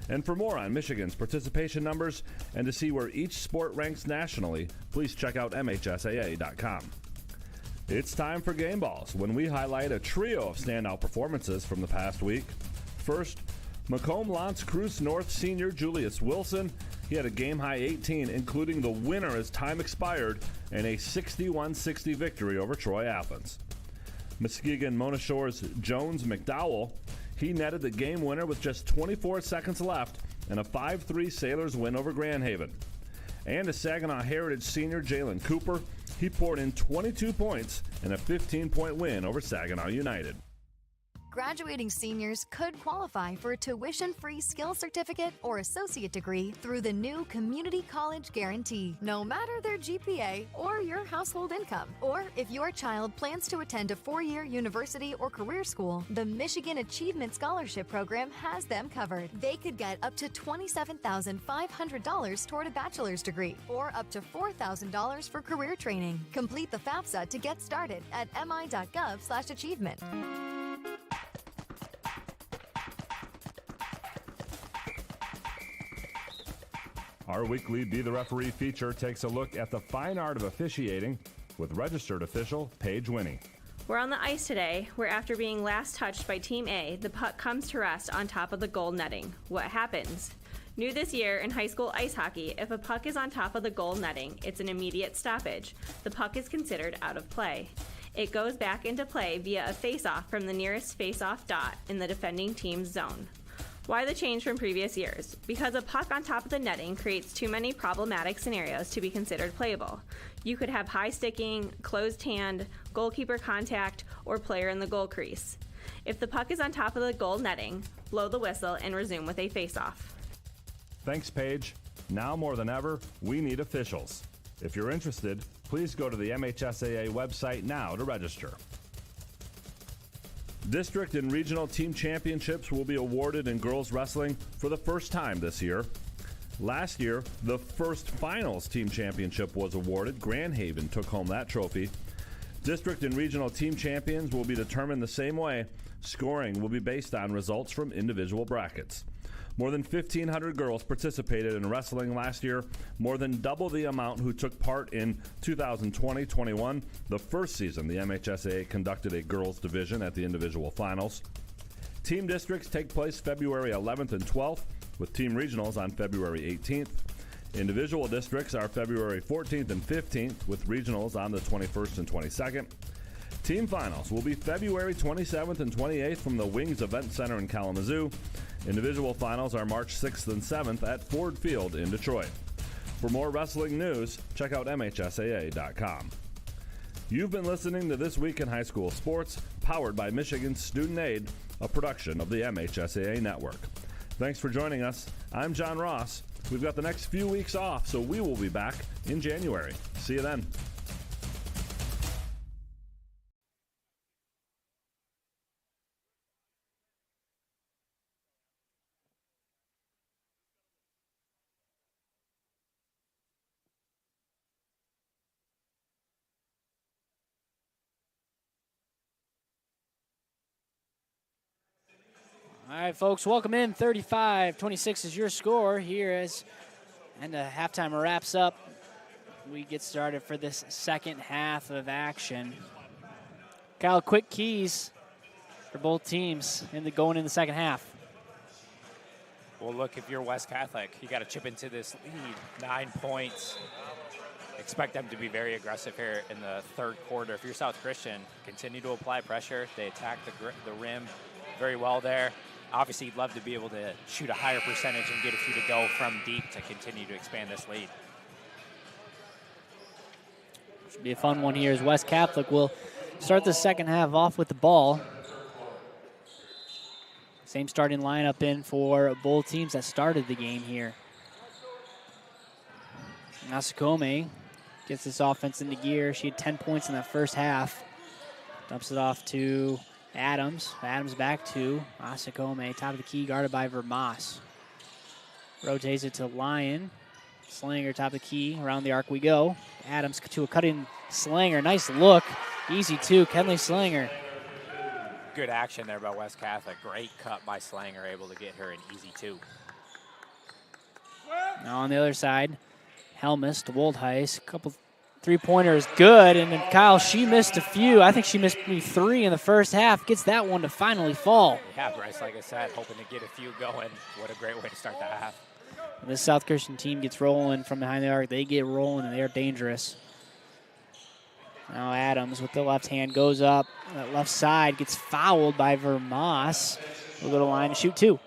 And for more on Michigan's participation numbers and to see where each sport ranks nationally, please check out MHSAA.com. It's time for Game Balls, when we highlight a trio of standout performances from the past week. First, Macomb L'Anse Creuse North senior Julius Wilson. He had a game-high 18, including the winner as time expired in a 61-60 victory over Troy Athens. Muskegon Mona Shore's Jones McDowell. He netted the game winner with just 24 seconds left in a 5-3 Sailors win over Grand Haven. And a Saginaw Heritage senior Jalen Cooper. He poured in 22 points in a 15-point win over Saginaw United. Graduating seniors could qualify for a tuition-free skills certificate or associate degree through the new Community College Guarantee, no matter their GPA or your household income. Or if your child plans to attend a 4-year university or career school, the Michigan Achievement Scholarship Program has them covered. They could get up to $27,500 toward a bachelor's degree or up to $4,000 for career training. Complete the FAFSA to get started at mi.gov/achievement. Our weekly Be the Referee feature takes a look at the fine art of officiating with registered official Paige Winnie. We're on the ice today, where after being last touched by Team A, the puck comes to rest on top of the goal netting. What happens? New this year in high school ice hockey, if a puck is on top of the goal netting, it's an immediate stoppage. The puck is considered out of play. It goes back into play via a face-off from the nearest face-off dot in the defending team's zone. Why the change from previous years? Because a puck on top of the netting creates too many problematic scenarios to be considered playable. You could have high sticking, closed hand, goalkeeper contact, or player in the goal crease. If the puck is on top of the goal netting, blow the whistle and resume with a face-off. Thanks, Paige. Now more than ever, we need officials. If you're interested, please go to the MHSAA website now to register. District and regional team championships will be awarded in girls wrestling for the first time this year. Last year, the first finals team championship was awarded. Grand Haven took home that trophy. District and regional team champions will be determined the same way. Scoring will be based on results from individual brackets. More than 1,500 girls participated in wrestling last year, more than double the amount who took part in 2020-21, the first season the MHSAA conducted a girls division at the individual finals. Team districts take place February 11th and 12th, with team regionals on February 18th. Individual districts are February 14th and 15th, with regionals on the 21st and 22nd. Team finals will be February 27th and 28th from the Wings Event Center in Kalamazoo. Individual finals are March 6th and 7th at Ford Field in Detroit. For more wrestling news, check out MHSAA.com. You've been listening to This Week in High School Sports, powered by Michigan Student Aid, a production of the MHSAA Network. Thanks for joining us. I'm John Ross. We've got the next few weeks off, so we will be back in January. See you then. All right, folks, welcome in. 35-26 is your score here and the halftime wraps up. We get started for this second half of action. Kyle, quick keys for both teams going in the second half. Well, look, if you're West Catholic, you got to chip into this lead. 9 points. Expect them to be very aggressive here in the third quarter. If you're South Christian, continue to apply pressure. They attack the rim very well there. Obviously, you'd love to be able to shoot a higher percentage and get a few to go from deep to continue to expand this lead. Should be a fun one here as West Catholic will start the second half off with the ball. Same starting lineup in for both teams that started the game here. Nasakome gets this offense into gear. She had 10 points in that first half. Dumps it off to Adams. Adams back to Asakome. Top of the key, guarded by Vermas. Rotates it to Lyon. Slinger, top of the key. Around the arc we go. Adams to a cutting Slinger. Nice look. Easy two. Kenley Slinger. Good action there by West Catholic. Great cut by Slanger, able to get her an easy two. Now on the other side, Helmus to Woldheis. A couple three-pointers, good. And then Kyle, she missed a few. I think she missed maybe 3 in the first half. Gets that one to finally fall. Yeah, Bryce, like I said, hoping to get a few going. What a great way to start the half. When this South Christian team gets rolling from behind the arc, they get rolling and they're dangerous. Now Adams with the left hand goes up. That left side gets fouled by Vermas. We'll go to line and shoot 2.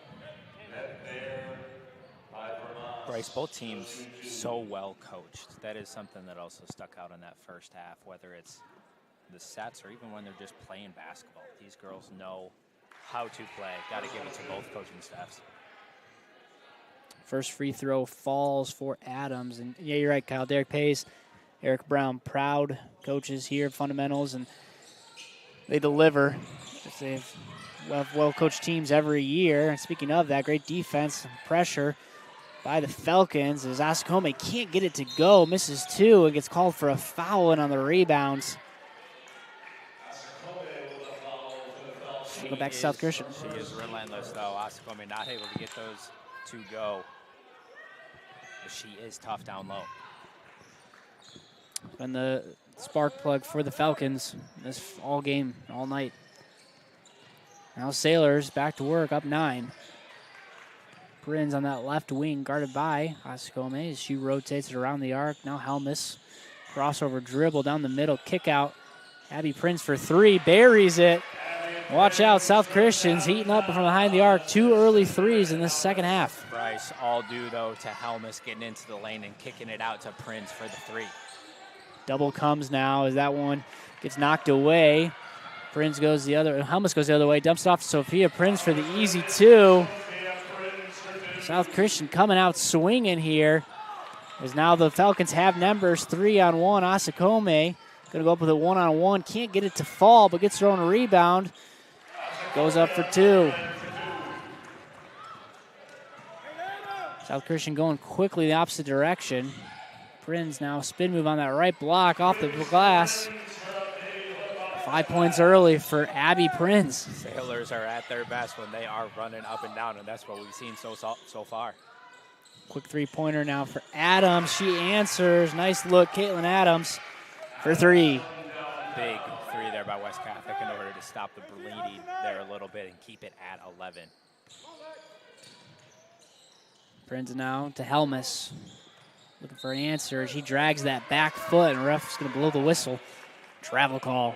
Bryce, both teams so well coached. That is something that also stuck out in that first half, whether it's the sets or even when they're just playing basketball. These girls know how to play. Got to give it to both coaching staffs. First free throw falls for Adams. And yeah, you're right, Kyle. Derek Pace, Eric Brown, proud coaches here, fundamentals, and they deliver. They've well-coached teams every year. And speaking of that, great defense, pressure by the Falcons as Asakome can't get it to go, misses 2, and gets called for a foul and on the rebounds. We'll go back to South Christian. She is relentless, though. Asakome not able to get those to go. But she is tough down low. And the spark plug for the Falcons this all game, all night. Now Sailors back to work, up 9. Prinz on that left wing, guarded by Asakome as she rotates it around the arc. Now Helmus, crossover dribble down the middle, kick out. Abby Prinz for 3, buries it. Watch out, South Christian's heating up from behind the arc. 2 early threes in this second half. Bryce, all due, though, to Helmus getting into the lane and kicking it out to Prinz for the 3. Double comes now as that one gets knocked away. Prinz goes the other, Helmus goes the other way, dumps it off to Sophia Prinz for the easy 2. South Christian coming out swinging here. As now the Falcons have numbers, 3-on-1. Asakome gonna go up with a 1-on-1. Can't get it to fall, but gets her own rebound. Goes up for 2. South Christian going quickly the opposite direction. Prinz now spin move on that right block off the glass. 5 points early for Abby Prinz. Sailors are at their best when they are running up and down, and that's what we've seen so far. Quick three-pointer now for Adams. She answers. Nice look, Caitlin Adams for 3. Big 3 there by West Catholic in order to stop the bleeding there a little bit and keep it at 11. Prinz now to Helmus. Looking for an answer. She drags that back foot, and ref's going to blow the whistle. Travel call.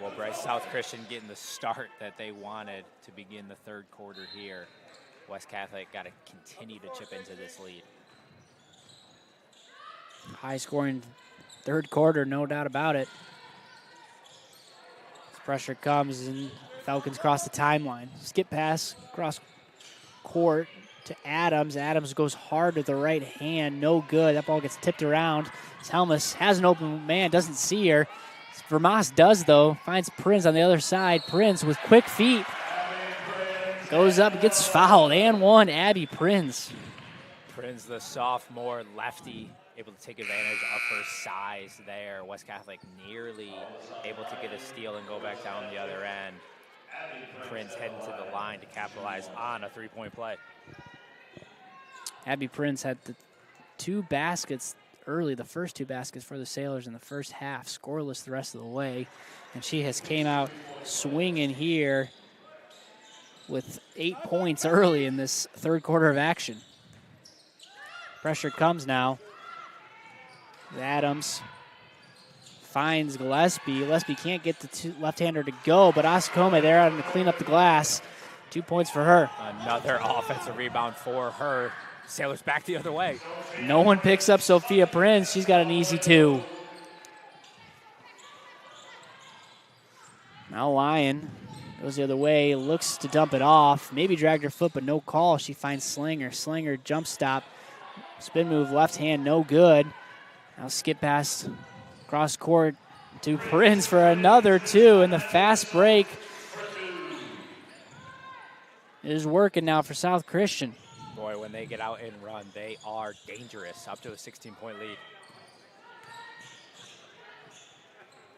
Well, Bryce, South Christian getting the start that they wanted to begin the third quarter here. West Catholic got to continue to chip into this lead. High-scoring third quarter, no doubt about it. As pressure comes, and Falcons cross the timeline. Skip pass, cross court to Adams. Adams goes hard with the right hand, no good. That ball gets tipped around. Helmus has an open man, doesn't see her. Vermas does, though. Finds Prinz on the other side. Prinz with quick feet. Goes up, gets fouled, and 1, Abby Prinz. Prinz, the sophomore lefty, able to take advantage of her size there. West Catholic nearly able to get a steal and go back down the other end. Prinz heading to the line to capitalize on a 3-point play. Abby Prinz had the 2 baskets early, the first 2 baskets for the Sailors in the first half, scoreless the rest of the way. And she has came out swinging here with 8 points early in this third quarter of action. Pressure comes now. Adams finds Gillespie. Gillespie can't get the left-hander to go, but Asakome there out to clean up the glass. 2 points for her. Another offensive rebound for her. Sailors back the other way. No one picks up Sophia Prince. She's got an easy 2. Now Lyon goes the other way, looks to dump it off. Maybe dragged her foot, but no call. She finds Slinger. Slinger jump stop. Spin move, left hand, no good. Now skip past cross court to Prince for another 2, and the fast break is working now for South Christian. Boy, when they get out and run, they are dangerous, up to a 16-point lead.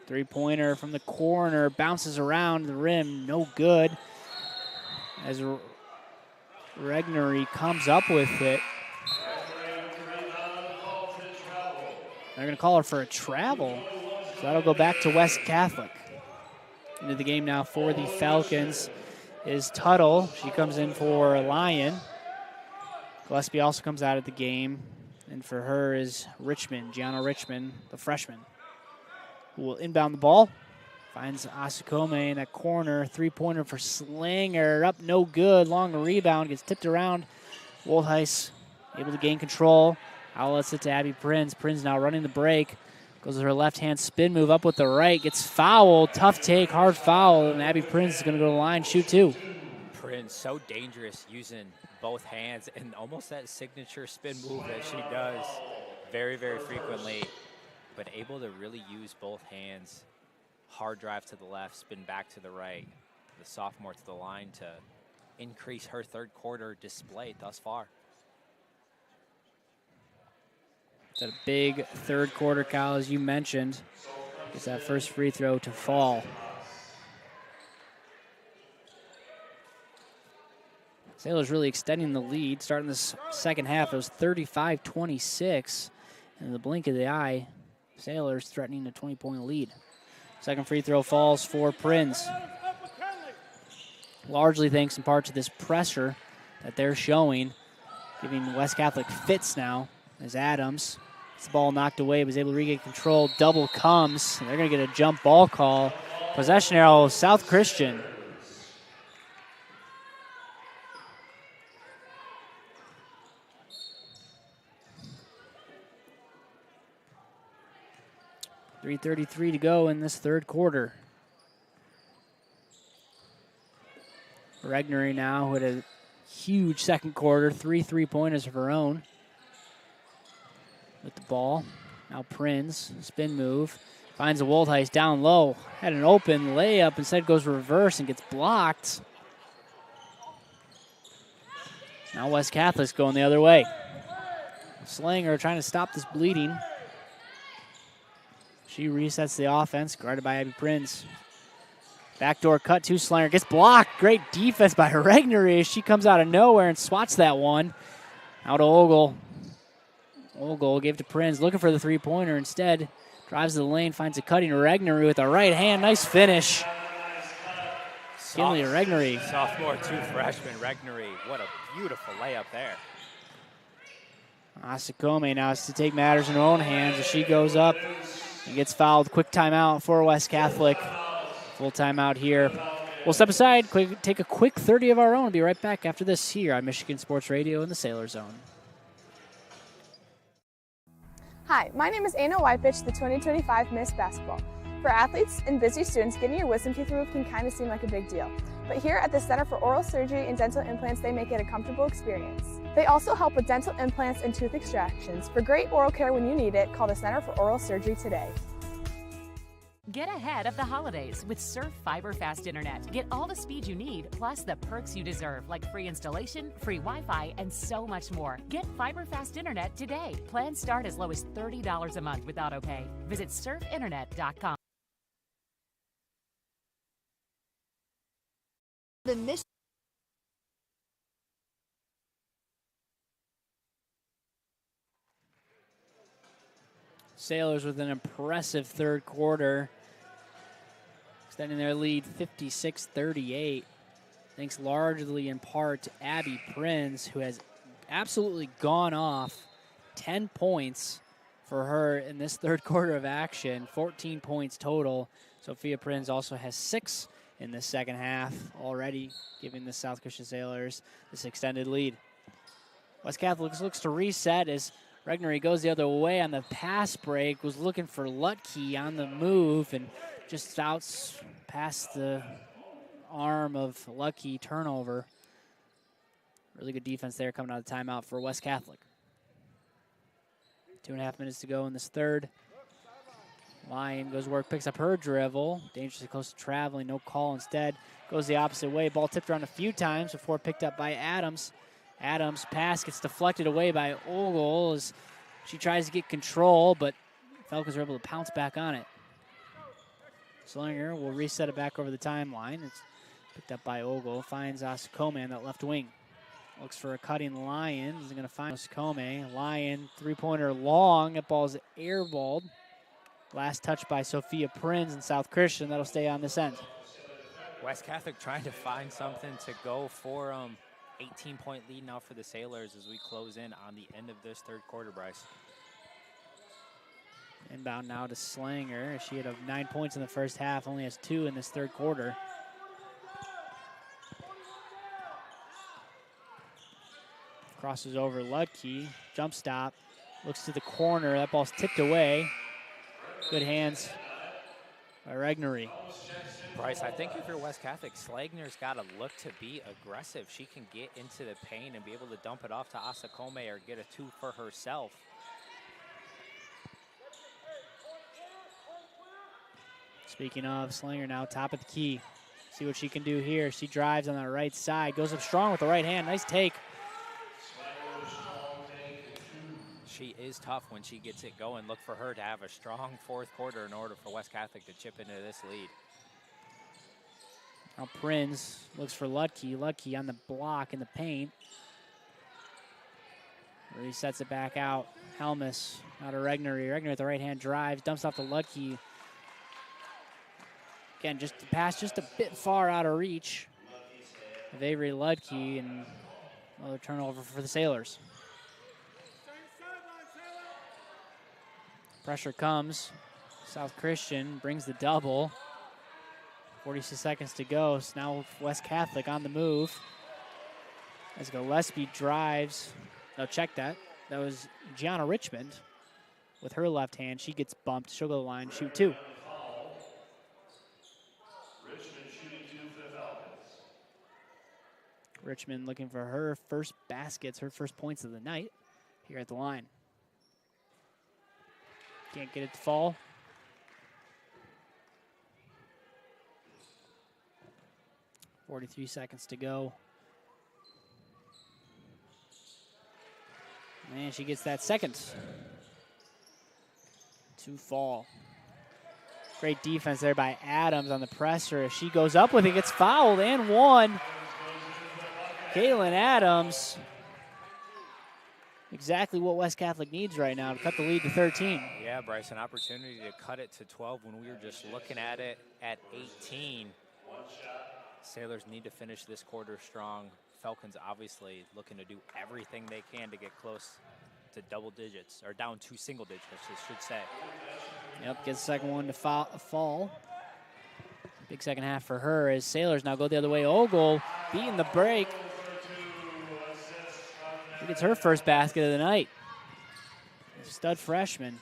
Three-pointer from the corner, bounces around the rim, no good. As Regnery comes up with it. They're going to call her for a travel. So that'll go back to West Catholic. Into the game now for the Falcons is Tuttle. She comes in for Lyon. Gillespie also comes out of the game. And for her is Richmond, Gianna Richmond, the freshman, who will inbound the ball. Finds Asukome in that corner. Three-pointer for Slinger. Up, no good. Long rebound. Gets tipped around. Woldheis able to gain control. Outlets it to Abby Prinz. Prinz now running the break. Goes with her left-hand spin move up with the right. Gets fouled. Tough take, hard foul. And Abby Prinz is going to go to the line, shoot 2. Prinz, so dangerous using both hands and almost that signature spin move that she does very, very frequently. But able to really use both hands. Hard drive to the left, spin back to the right. The sophomore to the line to increase her third quarter display thus far. It's a big third quarter, Kyle, as you mentioned. Gets that first free throw to fall. Sailors really extending the lead. Starting this second half, it was 35-26. In the blink of the eye, Sailors threatening a 20-point lead. Second free throw falls for Prinz. Largely thanks in part to this pressure that they're showing, giving West Catholic fits now as Adams gets the ball knocked away, was able to regain control. Double comes. They're going to get a jump ball call. Possession arrow, South Christian. .333 to go in this third quarter. Regnery now with a huge second quarter, 3 3-pointers of her own. With the ball, now Prinz, spin move, finds a Woldheis down low, had an open layup, instead goes reverse and gets blocked. Now West Catholic's going the other way. Slinger trying to stop this bleeding. She resets the offense, guarded by Abby Prinz. Backdoor cut to Slinger, gets blocked. Great defense by Regnery. She comes out of nowhere and swats that one. Out to Ogle. Ogle gave to Prinz, looking for the three-pointer. Instead, drives to the lane, finds a cutting Regnery with a right hand. Nice finish. Kinley Regnery. Sophomore, 2 freshman Regnery. What a beautiful layup there. Asukome now has to take matters in her own hands as she goes up and gets fouled. Quick timeout for West Catholic. Full timeout here. We'll step aside, take a quick 30 of our own. Be right back after this here on Michigan Sports Radio in the Sailor Zone. Hi, my name is Anna Wypich, the 2025 Miss Basketball. For athletes and busy students, getting your wisdom teeth removed can kind of seem like a big deal. But here at the Center for Oral Surgery and Dental Implants, they make it a comfortable experience. They also help with dental implants and tooth extractions. For great oral care when you need it, call the Center for Oral Surgery today. Get ahead of the holidays with Surf Fiber Fast Internet. Get all the speed you need, plus the perks you deserve, like free installation, free Wi-Fi, and so much more. Get Fiber Fast Internet today. Plans start as low as $30 a month with AutoPay. Visit surfinternet.com. The mission. Sailors with an impressive third quarter, extending their lead 56-38. Thanks largely in part to Abby Prinz, who has absolutely gone off. 10 points for her in this third quarter of action, 14 points total. Sophia Prinz also has 6 in the second half, already giving the South Christian Sailors this extended lead. West Catholic looks to reset as Regnery goes the other way on the pass break, was looking for Lutke on the move and just outs past the arm of Lutke. Turnover. Really good defense there coming out of timeout for West Catholic. 2.5 minutes to go in this third. Lyon goes to work, picks up her dribble. Dangerously close to traveling, no call instead. Goes the opposite way. Ball tipped around a few times before picked up by Adams. Adams' pass gets deflected away by Ogle as she tries to get control, but Falcons are able to pounce back on it. Slinger will reset it back over the timeline. It's picked up by Ogle. Finds Asakome on that left wing. Looks for a cutting Lyon. He's going to find Asakome. Lyon, three-pointer long. That ball's airballed. Last touch by Sophia Prinz and South Christian. That'll stay on this end. West Catholic trying to find something to go for 18-point lead now for the Sailors as we close in on the end of this third quarter, Bryce. Inbound now to Slanger. She had 9 points in the first half, only has 2 in this third quarter. Crosses over Lutke. Jump stop. Looks to the corner. That ball's tipped away. Good hands by Regnery. Bryce, I think if you're West Catholic, Slagner's got to look to be aggressive. She can get into the paint and be able to dump it off to Asakome or get a 2 for herself. Speaking of, Slanger now top of the key. See what she can do here. She drives on the right side. Goes up strong with the right hand. Nice take. She is tough when she gets it going. Look for her to have a strong fourth quarter in order for West Catholic to chip into this lead. Now Prinz looks for Lutke. Lutke on the block in the paint. Resets it back out. Helmus out of Regnery. Regnery with the right hand drives. Dumps off to Lutke. Again, just the pass just a bit far out of reach of Avery Lutke, and another turnover for the Sailors. Pressure comes. South Christian brings the double. 46 seconds to go. So now West Catholic on the move. As Gillespie drives. No, check that. That was Gianna Richmond with her left hand. She gets bumped. She'll go to the line, shoot 2. Richmond shooting 2 for the Falcons. Richmond looking for her first baskets, her first points of the night here at the line. Can't get it to fall. .43 seconds to go. And she gets that second to fall. Great defense there by Adams on the presser. As she goes up with it, gets fouled and one. Kaylin Adams. Exactly what West Catholic needs right now to cut the lead to 13. Yeah, Bryce, an opportunity to cut it to 12 when we were just looking at it at 18. Sailors need to finish this quarter strong. Falcons obviously looking to do everything they can to get close to double digits, or down to single digits, I should say. Yep, gets the second one to fall. Big second half for her as Sailors now go the other way. Ogle beating the break. She gets her first basket of the night. Stud freshman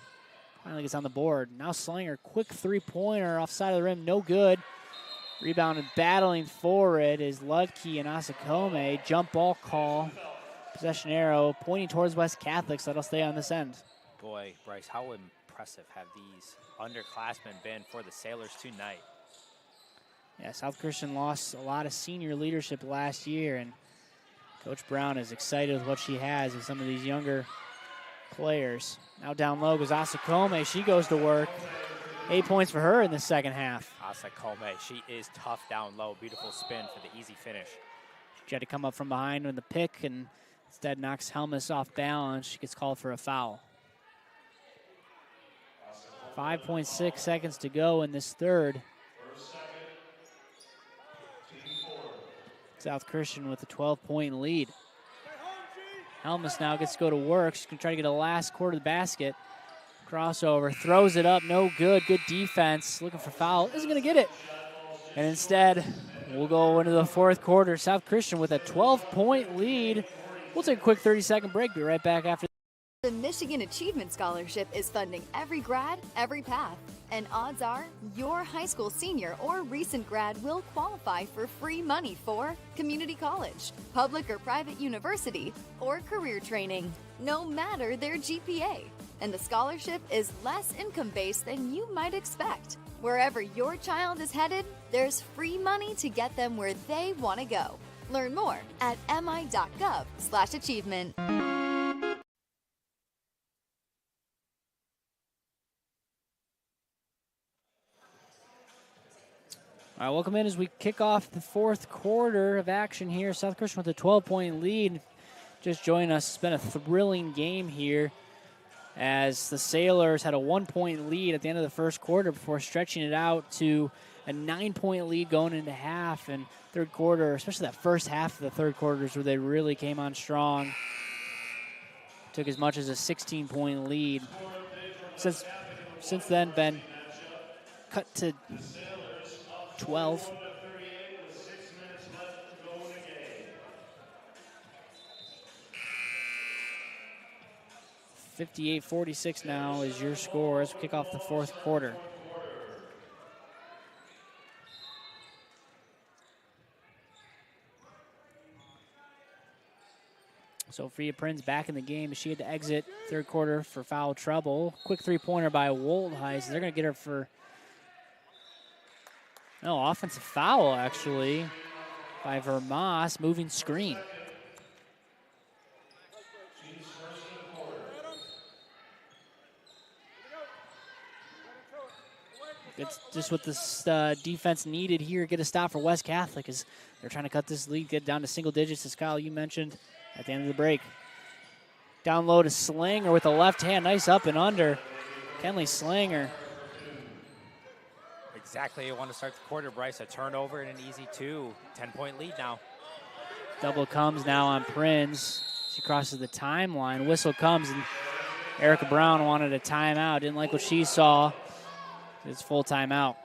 finally gets on the board. Now Slanger, quick three-pointer off side of the rim, no good. Rebounded, battling for it is Lutke and Asakome. Jump ball call. Possession arrow pointing towards West Catholic, so that'll stay on this end. Boy, Bryce, how impressive have these underclassmen been for the Sailors tonight? Yeah, South Christian lost a lot of senior leadership last year, and Coach Brown is excited with what she has with some of these younger players. Now down low goes Asakome. She goes to work. 8 points for her in the second half. Asakome, she is tough down low. Beautiful spin for the easy finish. She had to come up from behind with the pick and instead knocks Helmus off balance. She gets called for a foul. 5.6 seconds to go in this third. South Christian with a 12-point lead. Helmus now gets to go to work. She's going to try to get a last quarter of the basket. Crossover, throws it up, no good. Good defense, looking for foul. Isn't going to get it. And instead, we'll go into the fourth quarter. South Christian with a 12-point lead We'll take a quick 30-second break. Be right back after. The Michigan Achievement Scholarship is funding every grad, every path. And odds are your high school senior or recent grad will qualify for free money for community college, public or private university, or career training, no matter their GPA. And the scholarship is less income-based than you might expect. Wherever your child is headed, there's free money to get them where they want to go. Learn more at mi.gov/achievement. All right, welcome in as we kick off the fourth quarter of action here. South Christian with a 12-point lead. Just join us. It's been a thrilling game here as the Sailors had a 1-point lead at the end of the first quarter before stretching it out to a 9-point lead going into half. And third quarter, especially that first half of the third quarter, is where they really came on strong. Took as much as a 16-point lead. Since then, been cut to 12. 58-46 now is your score as we kick off the fourth quarter. Sophia Prinz back in the game. She had to exit third quarter for foul trouble. Quick three-pointer by Woldheis. They're going to get her for offensive foul, actually, by Vermas, moving screen. It's just what this defense needed here. Get a stop for West Catholic as they're trying to cut this lead, get down to single digits, as Kyle, you mentioned at the end of the break. Down low to Slinger with the left hand. Nice up and under. Kenley Slinger. Exactly. You want to start the quarter, Bryce. A turnover and an easy 10-point lead now. Double comes now on Prinz. She crosses the timeline. Whistle comes, and Erica Brown wanted a timeout. Didn't like what she saw. It's full timeout.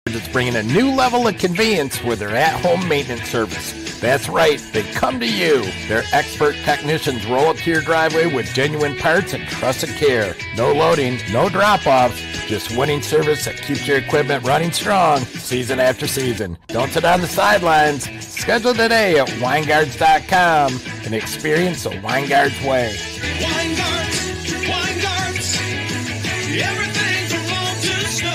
It's bringing a new level of convenience with their at-home maintenance service. That's right, they come to you. Their expert technicians roll up to your driveway with genuine parts and trusted care. No loading, no drop-offs, just winning service that keeps your equipment running strong season after season. Don't sit on the sidelines. Schedule today at Weingarts.com and experience the Weingarts way. Weingarts, everything from lawn to snow.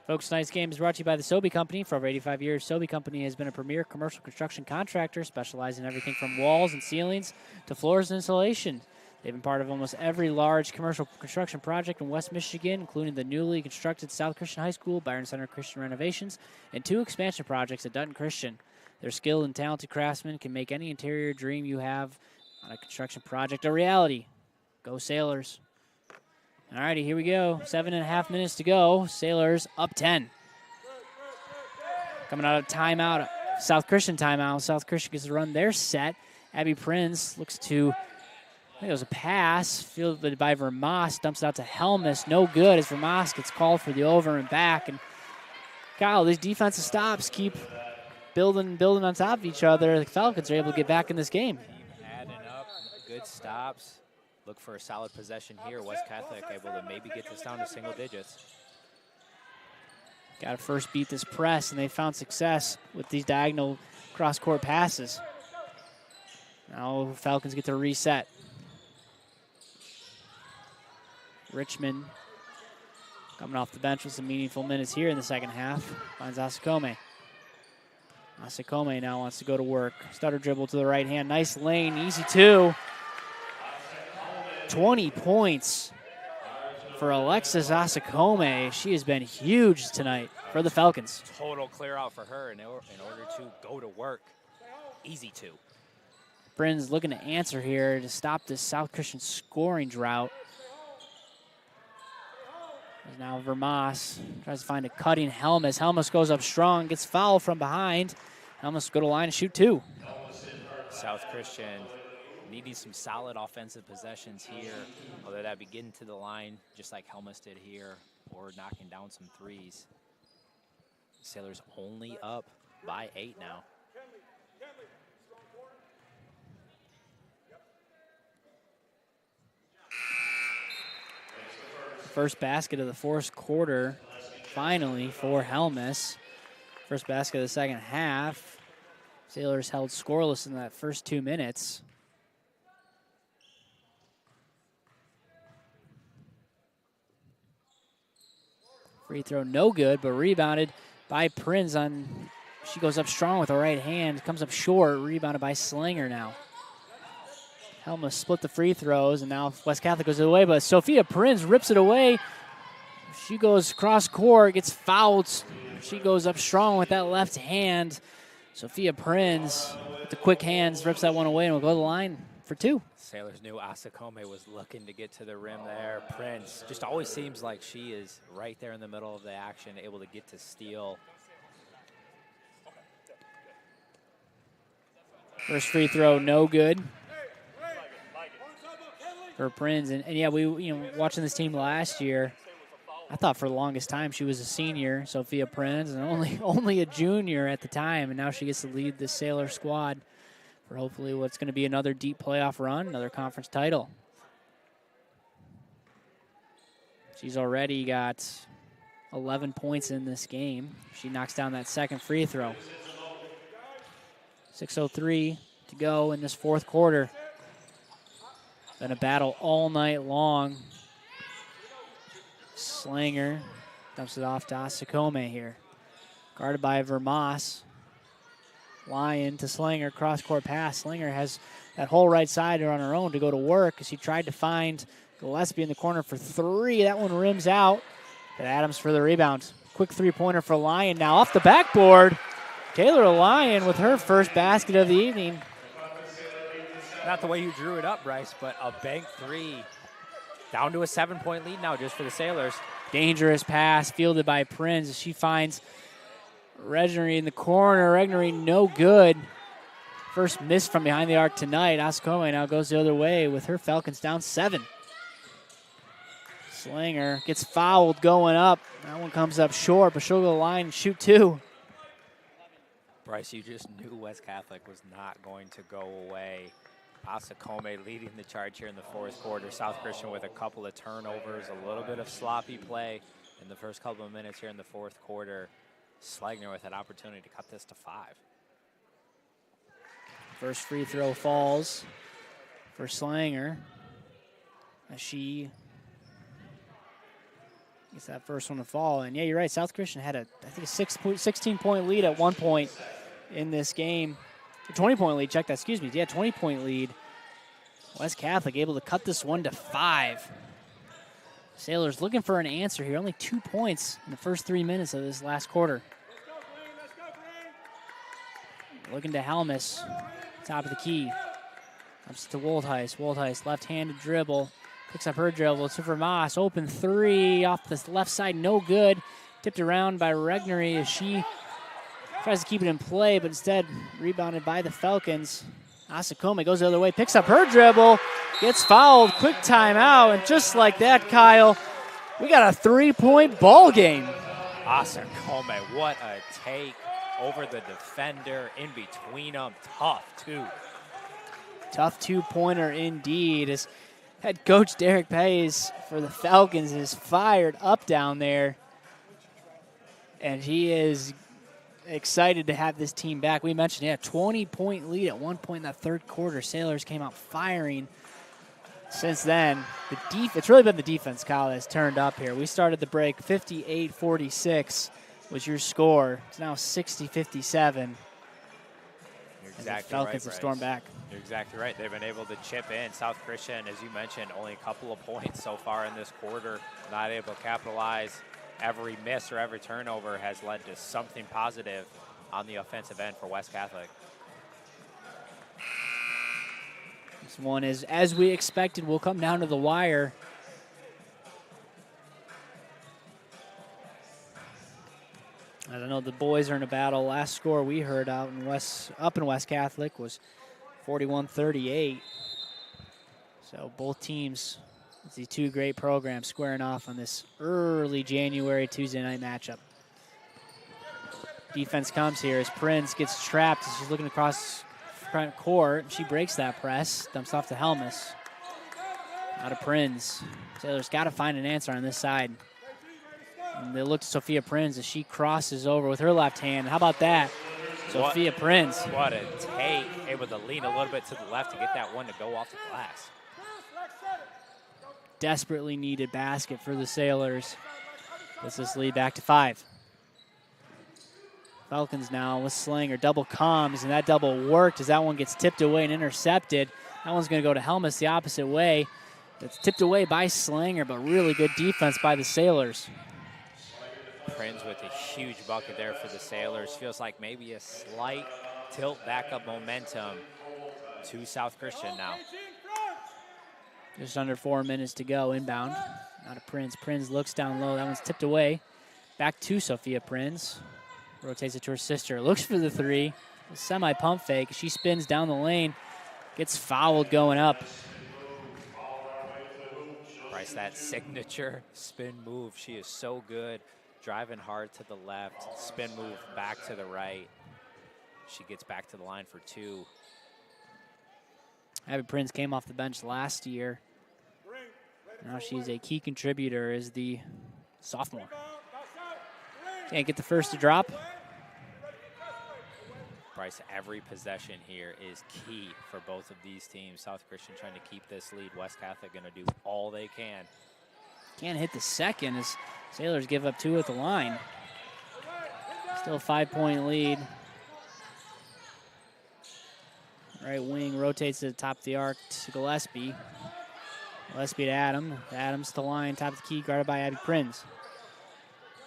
Folks, tonight's game is brought to you by the Sobey Company. For over 85 years, Sobey Company has been a premier commercial construction contractor specializing in everything from walls and ceilings to floors and insulation. They've been part of almost every large commercial construction project in West Michigan, including the newly constructed South Christian High School, Byron Center Christian renovations, and 2 expansion projects at Dutton Christian. Their skilled and talented craftsmen can make any interior dream you have on a construction project a reality. Go Sailors. All righty, here we go. 7.5 minutes to go. Sailors up 10. Coming out of timeout, South Christian timeout. South Christian gets to run their set. Abby Prinz looks to, I think it was a pass, fielded by Vermas, dumps it out to Helmus. No good as Vermas gets called for the over and back. And Kyle, these defensive stops keep building on top of each other. The Falcons are able to get back in this game. Adding up, good stops. Look for a solid possession here. West Catholic able to maybe get this down to single digits. Got to first beat this press, and they found success with these diagonal cross-court passes. Now Falcons get to reset. Richmond coming off the bench with some meaningful minutes here in the second half. Finds Asakome. Asakome now wants to go to work. Stutter dribble to the right hand. Nice lane, easy 2. 20 points for Alexis Asakome. She has been huge tonight for the Falcons. Total clear out for her in order to go to work. Easy 2. Bryn's looking to answer here to stop this South Christian scoring drought. Now Vermas tries to find a cutting Helmus. Helmus goes up strong, gets fouled from behind. Helmus go to line and shoot 2. South Christian needing some solid offensive possessions here, whether that be getting to the line, just like Helmus did here, or knocking down some threes. Sailors only up by 8 now. First basket of the fourth quarter, finally, for Helmus. First basket of the second half. Sailors held scoreless in that first 2 minutes. Free throw no good, but rebounded by Prinz on, she goes up strong with the right hand, comes up short, rebounded by Slinger now. Helmus split the free throws, and now West Catholic goes away, but Sophia Prinz rips it away. She goes cross court, gets fouled. She goes up strong with that left hand. Sophia Prinz with the quick hands rips that one away and will go to the line for 2. Sailors knew Asakome was looking to get to the rim there. Prinz just always seems like she is right there in the middle of the action, able to get to steal. First free throw, no good for Prinz. And yeah, watching this team last year, I thought for the longest time she was a senior, Sophia Prinz, and only a junior at the time, and now she gets to lead the Sailor squad for hopefully what's going to be another deep playoff run, another conference title. She's already got 11 points in this game. She knocks down that second free throw. 6:03 to go in this fourth quarter. Been a battle all night long. Slanger dumps it off to Asakome here. Guarded by Vermas. Lyon to Slinger, cross-court pass. Slinger has that whole right side on her own to go to work as she tried to find Gillespie in the corner for 3. That one rims out, but Adams for the rebound. Quick three-pointer for Lyon now off the backboard. Taylor Lyon with her first basket of the evening. Not the way you drew it up, Bryce, but a bank 3. Down to a 7-point lead now just for the Sailors. Dangerous pass fielded by Prinz as she finds Regnery in the corner. Regnery no good. First miss from behind the arc tonight. Asakome now goes the other way with her Falcons down 7. Slinger gets fouled going up. That one comes up short, but she'll go to the line and shoot 2. Bryce, you just knew West Catholic was not going to go away. Asakome leading the charge here in the fourth quarter. South Christian with a couple of turnovers, a little bit of sloppy play in the first couple of minutes here in the fourth quarter. Slagner with an opportunity to cut this to 5. First free throw falls for Slanger as she gets that first one to fall. And yeah, you're right, South Christian had a 16-point lead at one point in this game. A 20-point lead, check that, excuse me. Yeah, 20-point lead. West Catholic able to cut this one to 5. Sailors looking for an answer here. Only 2 points in the first 3 minutes of this last quarter. Looking to Helmus, top of the key. Comes to Woldheist. Woldheist, left-handed dribble. Picks up her dribble to Vermas. Open 3 off the left side, no good. Tipped around by Regnery as she tries to keep it in play, but instead rebounded by the Falcons. Asakome goes the other way, picks up her dribble, gets fouled, quick timeout, and just like that, Kyle, we got a 3-point ball game. Asakome, what a take over the defender, in between them, tough too. Tough 2-pointer indeed, as head coach Derek Pays for the Falcons is fired up down there, and he is excited to have this team back. We mentioned, 20-point lead at one point in that third quarter. Sailors came out firing. Since then, it's really been the defense, Kyle, that's turned up here. We started the break 58-46 was your score. It's now 60-57. You're exactly the Falcons have stormed back. You're exactly right. They've been able to chip in. South Christian, as you mentioned, only a couple of points so far in this quarter. Not able to capitalize. Every miss or every turnover has led to something positive on the offensive end for West Catholic. This one is, as we expected, will come down to the wire. I don't know, the boys are in a battle. Last score we heard up in West Catholic was 41-38. So both teams, it's these two great programs squaring off on this early January Tuesday night matchup. Defense comes here as Prinz gets trapped as she's looking across front court. She breaks that press, dumps off to Helmus. Out of Prinz. Sailors got to find an answer on this side. And they look to Sophia Prinz as she crosses over with her left hand. How about that? Sophia Prinz. What a take. Able to lean a little bit to the left to get that one to go off the glass. Desperately needed basket for the Sailors. Puts this lead back to 5. Falcons now with Slanger. Double comes, and that double worked as that one gets tipped away and intercepted. That one's going to go to Helmus the opposite way. It's tipped away by Slanger, but really good defense by the Sailors. Prinz with a huge bucket there for the Sailors. Feels like maybe a slight tilt back up momentum to South Christian now. Just under 4 minutes to go inbound. Out of Prinz. Prinz looks down low. That one's tipped away. Back to Sophia Prinz. Rotates it to her sister. Looks for the three. A semi-pump fake. She spins down the lane. Gets fouled going up. Bryce, that signature spin move. She is so good. Driving hard to the left. Spin move back to the right. She gets back to the line for 2. Abby Prinz came off the bench last year. Now she's a key contributor as the sophomore. Can't get the first to drop. Bryce, every possession here is key for both of these teams. South Christian trying to keep this lead. West Catholic going to do all they can. Can't hit the second as Sailors give up 2 at the line. Still a 5-point lead. Right wing rotates to the top of the arc to Gillespie. Gillespie to Adam. Adams to the line, top of the key, guarded by Abby Prinz.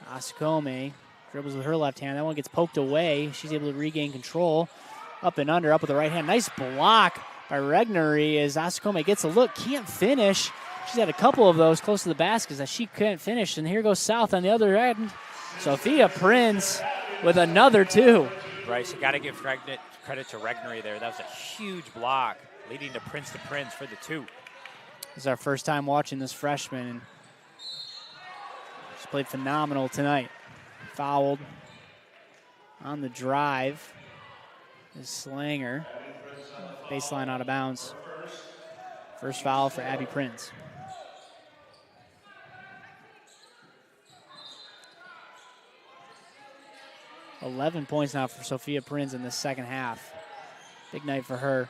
Asakome dribbles with her left hand. That one gets poked away. She's able to regain control. Up and under, up with the right hand. Nice block by Regnery as Asakome gets a look, can't finish. She's had a couple of those close to the basket that she couldn't finish. And here goes South on the other end. Sophia Prinz with another 2. Bryce, you got to give credit to Regnery there. That was a huge block, leading to Prinz for the 2. This is our first time watching this freshman, and she's played phenomenal tonight. Fouled on the drive is Slanger. Baseline out of bounds. First foul for Abby Prinz. $11 points now for Sophia Prinz in the second half. Big night for her.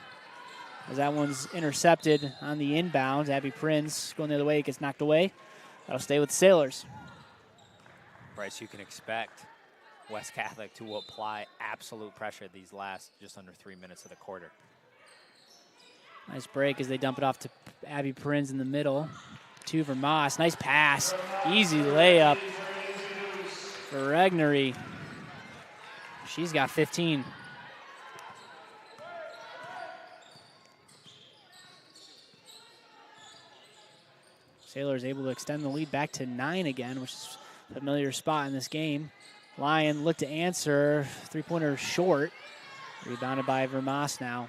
As that one's intercepted on the inbound, Abby Prinz going the other way, it gets knocked away. That'll stay with the Sailors. Bryce, you can expect West Catholic to apply absolute pressure these last just under 3 minutes of the quarter. Nice break as they dump it off to Abby Prinz in the middle. To Vermas. Nice pass. Easy layup for Regnery. She's got 15. Sailors able to extend the lead back to 9 again, which is a familiar spot in this game. Lyon looked to answer. Three-pointer short. Rebounded by Vermas now.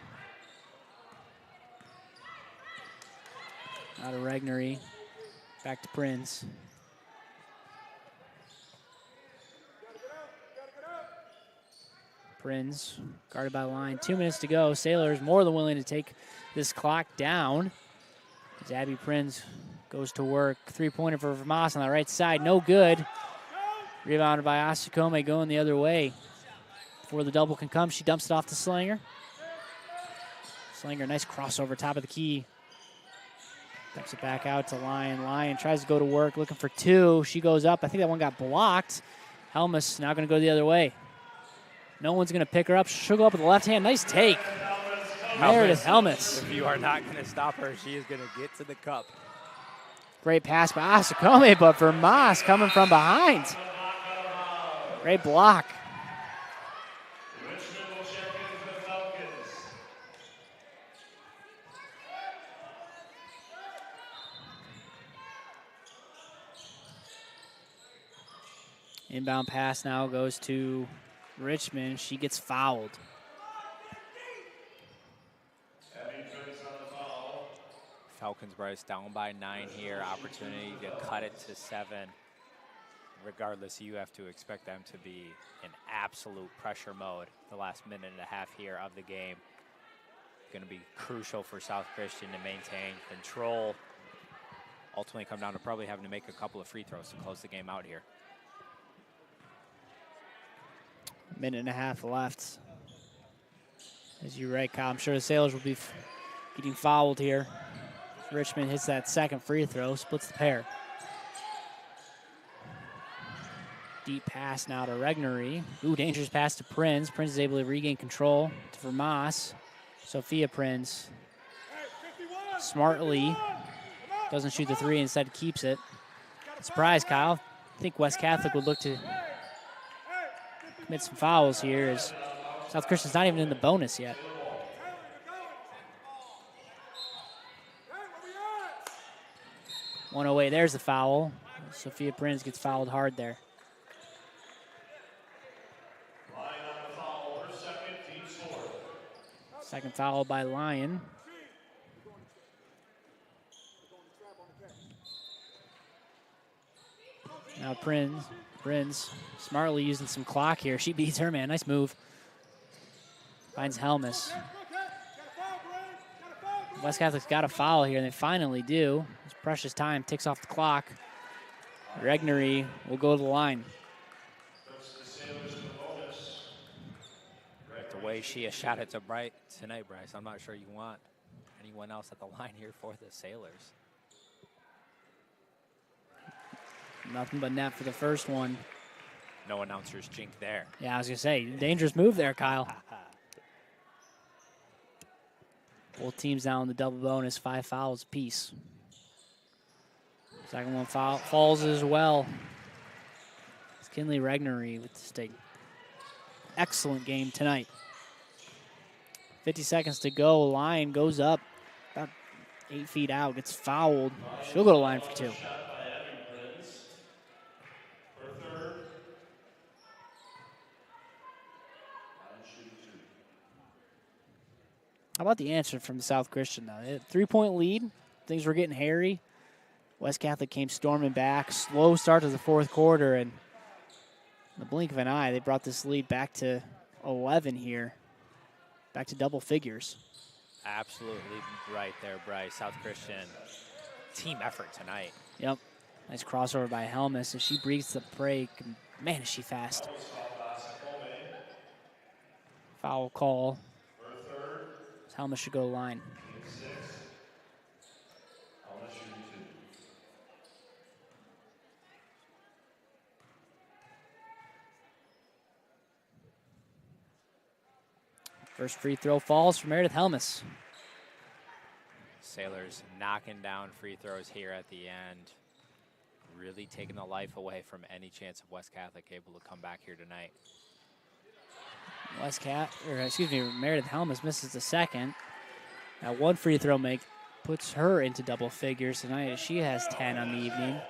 Out of Regnery. Back to Prinz. Prinz guarded by Lyon. 2 minutes to go. Sailors more than willing to take this clock down. As Abby Prinz goes to work. Three-pointer for Vermas on the right side. No good. Rebounded by Asakome going the other way. Before the double can come, she dumps it off to Slanger. Slanger, nice crossover, top of the key. Dumps it back out to Lyon. Lyon tries to go to work, looking for 2. She goes up. I think that one got blocked. Helmus now going to go the other way. No one's going to pick her up. She'll go up with the left hand. Nice take. Meredith Helmus. If you are not going to stop her, she is going to get to the cup. Great pass by Asakome, but Vermas coming from behind. Great block. Inbound pass now goes to Richmond. She gets fouled. Falcons Bryce down by 9 here. Opportunity to cut it to 7. Regardless, you have to expect them to be in absolute pressure mode the last minute and a half here of the game. Going to be crucial for South Christian to maintain control. Ultimately come down to probably having to make a couple of free throws to close the game out here. Minute and a half left. As you're right, Kyle, I'm sure the Sailors will be getting fouled here. Richmond hits that second free throw, splits the pair. Deep pass now to Regnery. Ooh, dangerous pass to Prinz. Prinz is able to regain control to Vermas. Sophia Prinz smartly doesn't shoot the 3, instead keeps it. Surprise, Kyle. I think West Catholic would look to commit some fouls here, as South Christian's not even in the bonus yet. One away, there's the foul. Sophia Prinz gets fouled hard there. Second foul by Lyon. Now Prinz smartly using some clock here. She beats her man. Nice move. Finds Helmus. West Catholic's got a foul here, and they finally do. It's precious time. Ticks off the clock. Regnery will go to the line. The way she has shot it tonight, Bryce, I'm not sure you want anyone else at the line here for the Sailors. Nothing but net for the first one. No announcer's jink there. Yeah, I was going to say, dangerous move there, Kyle. Both teams down the double bonus, 5 fouls apiece. Second one falls as well. It's Kinley Regnery with just an excellent game tonight. 50 seconds to go. Lyon goes up about 8 feet out, gets fouled. She'll go to line for 2. How about the answer from South Christian, though? 3-point lead. Things were getting hairy. West Catholic came storming back. Slow start to the fourth quarter, and in the blink of an eye, they brought this lead back to 11 here. Back to double figures. Absolutely right there, Bryce. South Christian, team effort tonight. Yep. Nice crossover by Helmus as she breaks the break. Man, is she fast. Foul call. Helmus should go to line. First free throw falls for Meredith Helmus. Sailors knocking down free throws here at the end. Really taking the life away from any chance of West Catholic able to come back here tonight. Meredith Helmus misses the second. Now one free throw make puts her into double figures tonight as she has 10 on the evening,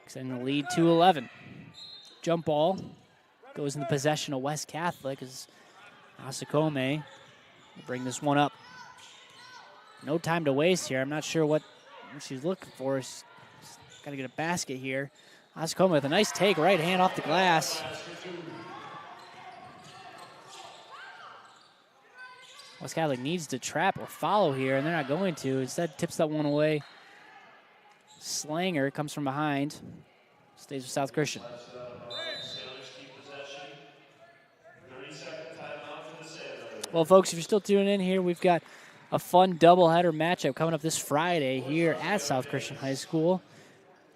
extending the lead to 11. Jump ball goes in the possession of West Catholic as Asakome will bring this one up. No time to waste here. I'm not sure what she's looking for. She's got to get a basket here. Asakome with a nice take, right hand off the glass. West Catholic needs to trap or follow here, and they're not going to. Instead, tips that one away. Slanger comes from behind. Stays with South Christian. Well, folks, if you're still tuning in here, we've got a fun doubleheader matchup coming up this Friday here at South Christian High School.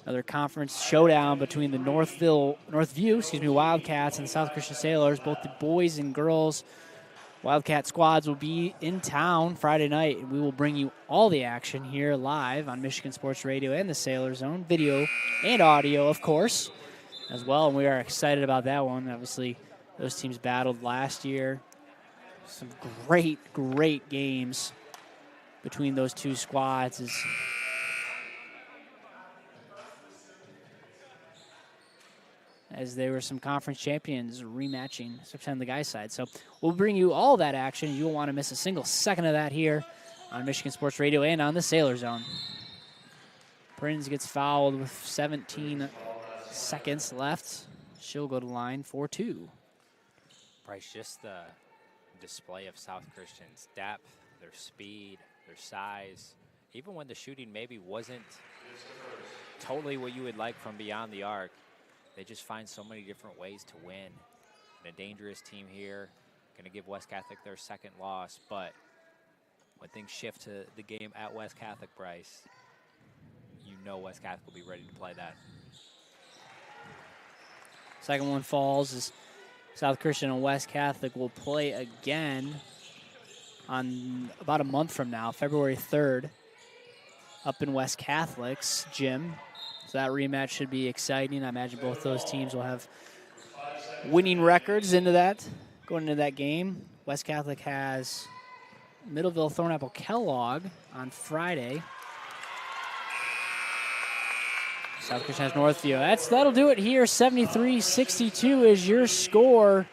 Another conference showdown between the Northview Wildcats and the South Christian Sailors. Both the boys and girls Wildcat squads will be in town Friday night, and we will bring you all the action here live on Michigan Sports Radio and the Sailor Zone, video and audio, of course, as well. And we are excited about that one. Obviously, those teams battled last year. Some great, great games between those two squads. As they were some conference champions rematching, especially on the guys' side. So we'll bring you all that action. You won't want to miss a single second of that here on Michigan Sports Radio and on the Sailor Zone. Prinz gets fouled with 17 seconds left. She'll go to line for 2. Bryce, just the display of South Christian's depth, their speed, their size, even when the shooting maybe wasn't totally what you would like from beyond the arc, they just find so many different ways to win. And a dangerous team here, going to give West Catholic their second loss, but when things shift to the game at West Catholic, Bryce, you know West Catholic will be ready to play that. Second one falls as South Christian and West Catholic will play again on about a month from now, February 3rd, up in West Catholic's gym. So that rematch should be exciting. I imagine both those teams will have winning records going into that game. West Catholic has Middleville Thornapple Kellogg on Friday. South Christian has Northview. That'll do it here. 73-62 is your score.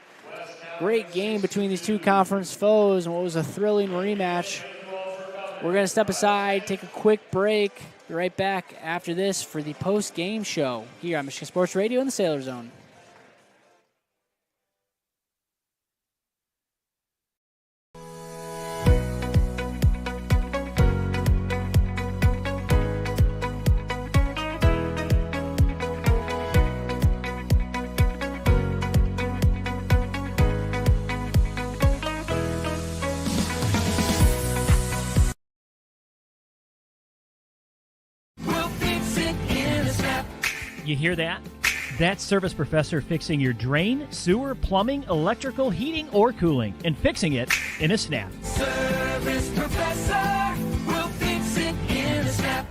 Great game between these two conference foes and what was a thrilling rematch. We're going to step aside, take a quick break. Be right back after this for the post-game show here on Michigan Sports Radio in the Sailor Zone. You hear that? That's Service Professor fixing your drain, sewer, plumbing, electrical, heating, or cooling, and fixing it in a snap. Service Professor will fix it in a snap.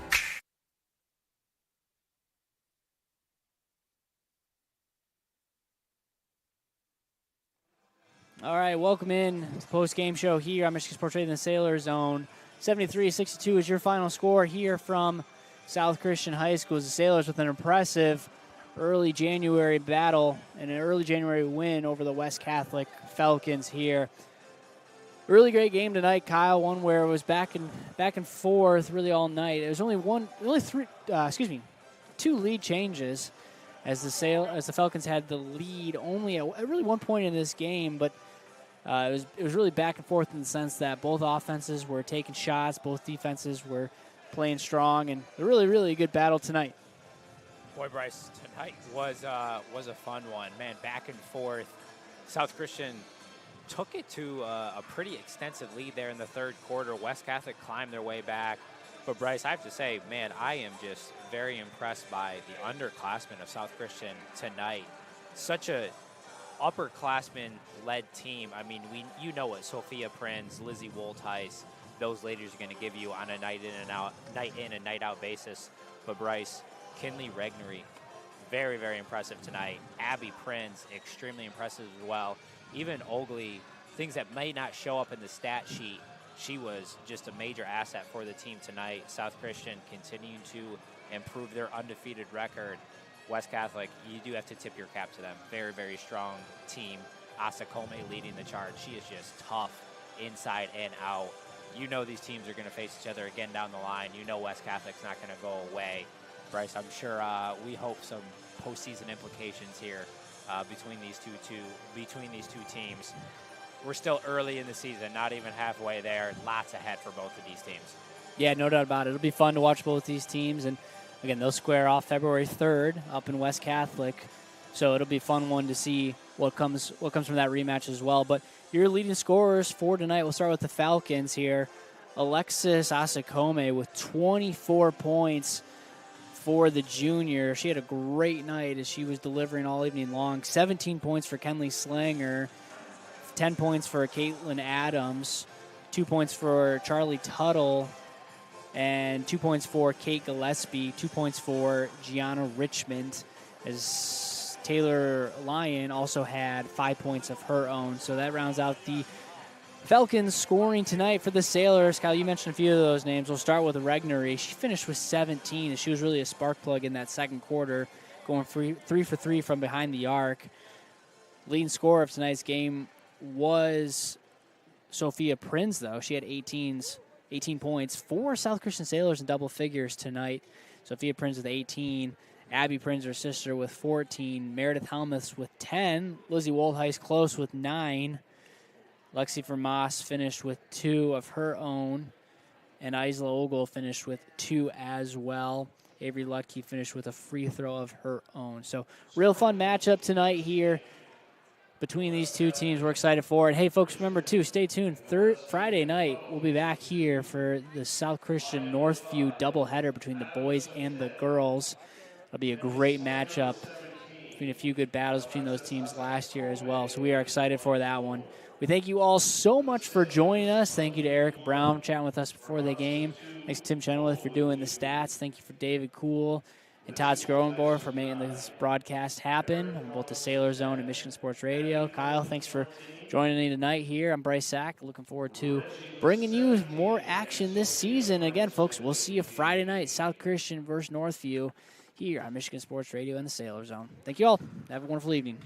All right, welcome in to the post-game show here on Michigan Sports Radio in the Sailor Zone. 73-62 is your final score here from South Christian High School. The Sailors with an impressive early January battle and an early January win over the West Catholic Falcons here. Really great game tonight, Kyle. One where it was back and forth really all night. It was two lead changes as the Falcons had the lead only at really one point in this game, but it was really back and forth in the sense that both offenses were taking shots, both defenses were playing strong, and a really, really good battle tonight. Boy, Bryce, tonight was a fun one. Man, back and forth. South Christian took it to a pretty extensive lead there in the third quarter. West Catholic climbed their way back. But, Bryce, I have to say, man, I am just very impressed by the underclassmen of South Christian tonight. Such a upperclassmen-led team. I mean, you know what Sophia Prinz, Lizzie Woltheis, those ladies are going to give you on a night in and night out basis. But Bryce, Kinley Regnery, very, very impressive tonight. Abby Prinz, extremely impressive as well. Even Ogley, things that may not show up in the stat sheet, she was just a major asset for the team tonight. South Christian continuing to improve their undefeated record. West Catholic, you do have to tip your cap to them. Very, very strong team. Asa Kome leading the charge. She is just tough inside and out. You know these teams are going to face each other again down the line. You know West Catholic's not going to go away. Bryce, I'm sure we hope some postseason implications here between these two teams. We're still early in the season, not even halfway there. Lots ahead for both of these teams. Yeah, no doubt about it. It'll be fun to watch both these teams, and again, they'll square off February 3rd up in West Catholic. So it'll be a fun one to see what comes from that rematch as well. But your leading scorers for tonight, we'll start with the Falcons here. Alexis Asakome with 24 points for the junior. She had a great night as she was delivering all evening long. 17 points for Kenley Slanger, 10 points for Caitlin Adams, 2 points for Charlie Tuttle, and 2 points for Kate Gillespie, 2 points for Gianna Richmond, as Taylor Lyon also had 5 points of her own. So that rounds out the Falcons scoring tonight for the Sailors. Kyle, you mentioned a few of those names. We'll start with Regnery. She finished with 17, and she was really a spark plug in that second quarter, going 3 for 3 from behind the arc. Leading scorer of tonight's game was Sophia Prinz, though. She had 18 points for South Christian Sailors in double figures tonight. Sophia Prinz with 18. Abby Prinz, her sister, with 14. Meredith Helmuth with 10. Lizzie Woldheis close with 9. Lexi Vermas finished with 2 of her own. And Isla Ogle finished with 2 as well. Avery Lutke finished with a free throw of her own. So real fun matchup tonight here between these two teams. We're excited for it. Hey, folks, remember, too, stay tuned. Friday night, we'll be back here for the South Christian Northview doubleheader between the boys and the girls. It'll be a great matchup between a few good battles between those teams last year as well. So we are excited for that one. We thank you all so much for joining us. Thank you to Eric Brown chatting with us before the game. Thanks to Tim Chenoweth for doing the stats. Thank you for David Kuhl and Todd Skroenborg for making this broadcast happen on both the Sailor Zone and Michigan Sports Radio. Kyle, thanks for joining me tonight here. I'm Bryce Sack. Looking forward to bringing you more action this season. Again, folks, we'll see you Friday night, South Christian versus Northview, here on Michigan Sports Radio and the Sailor Zone. Thank you all. Have a wonderful evening.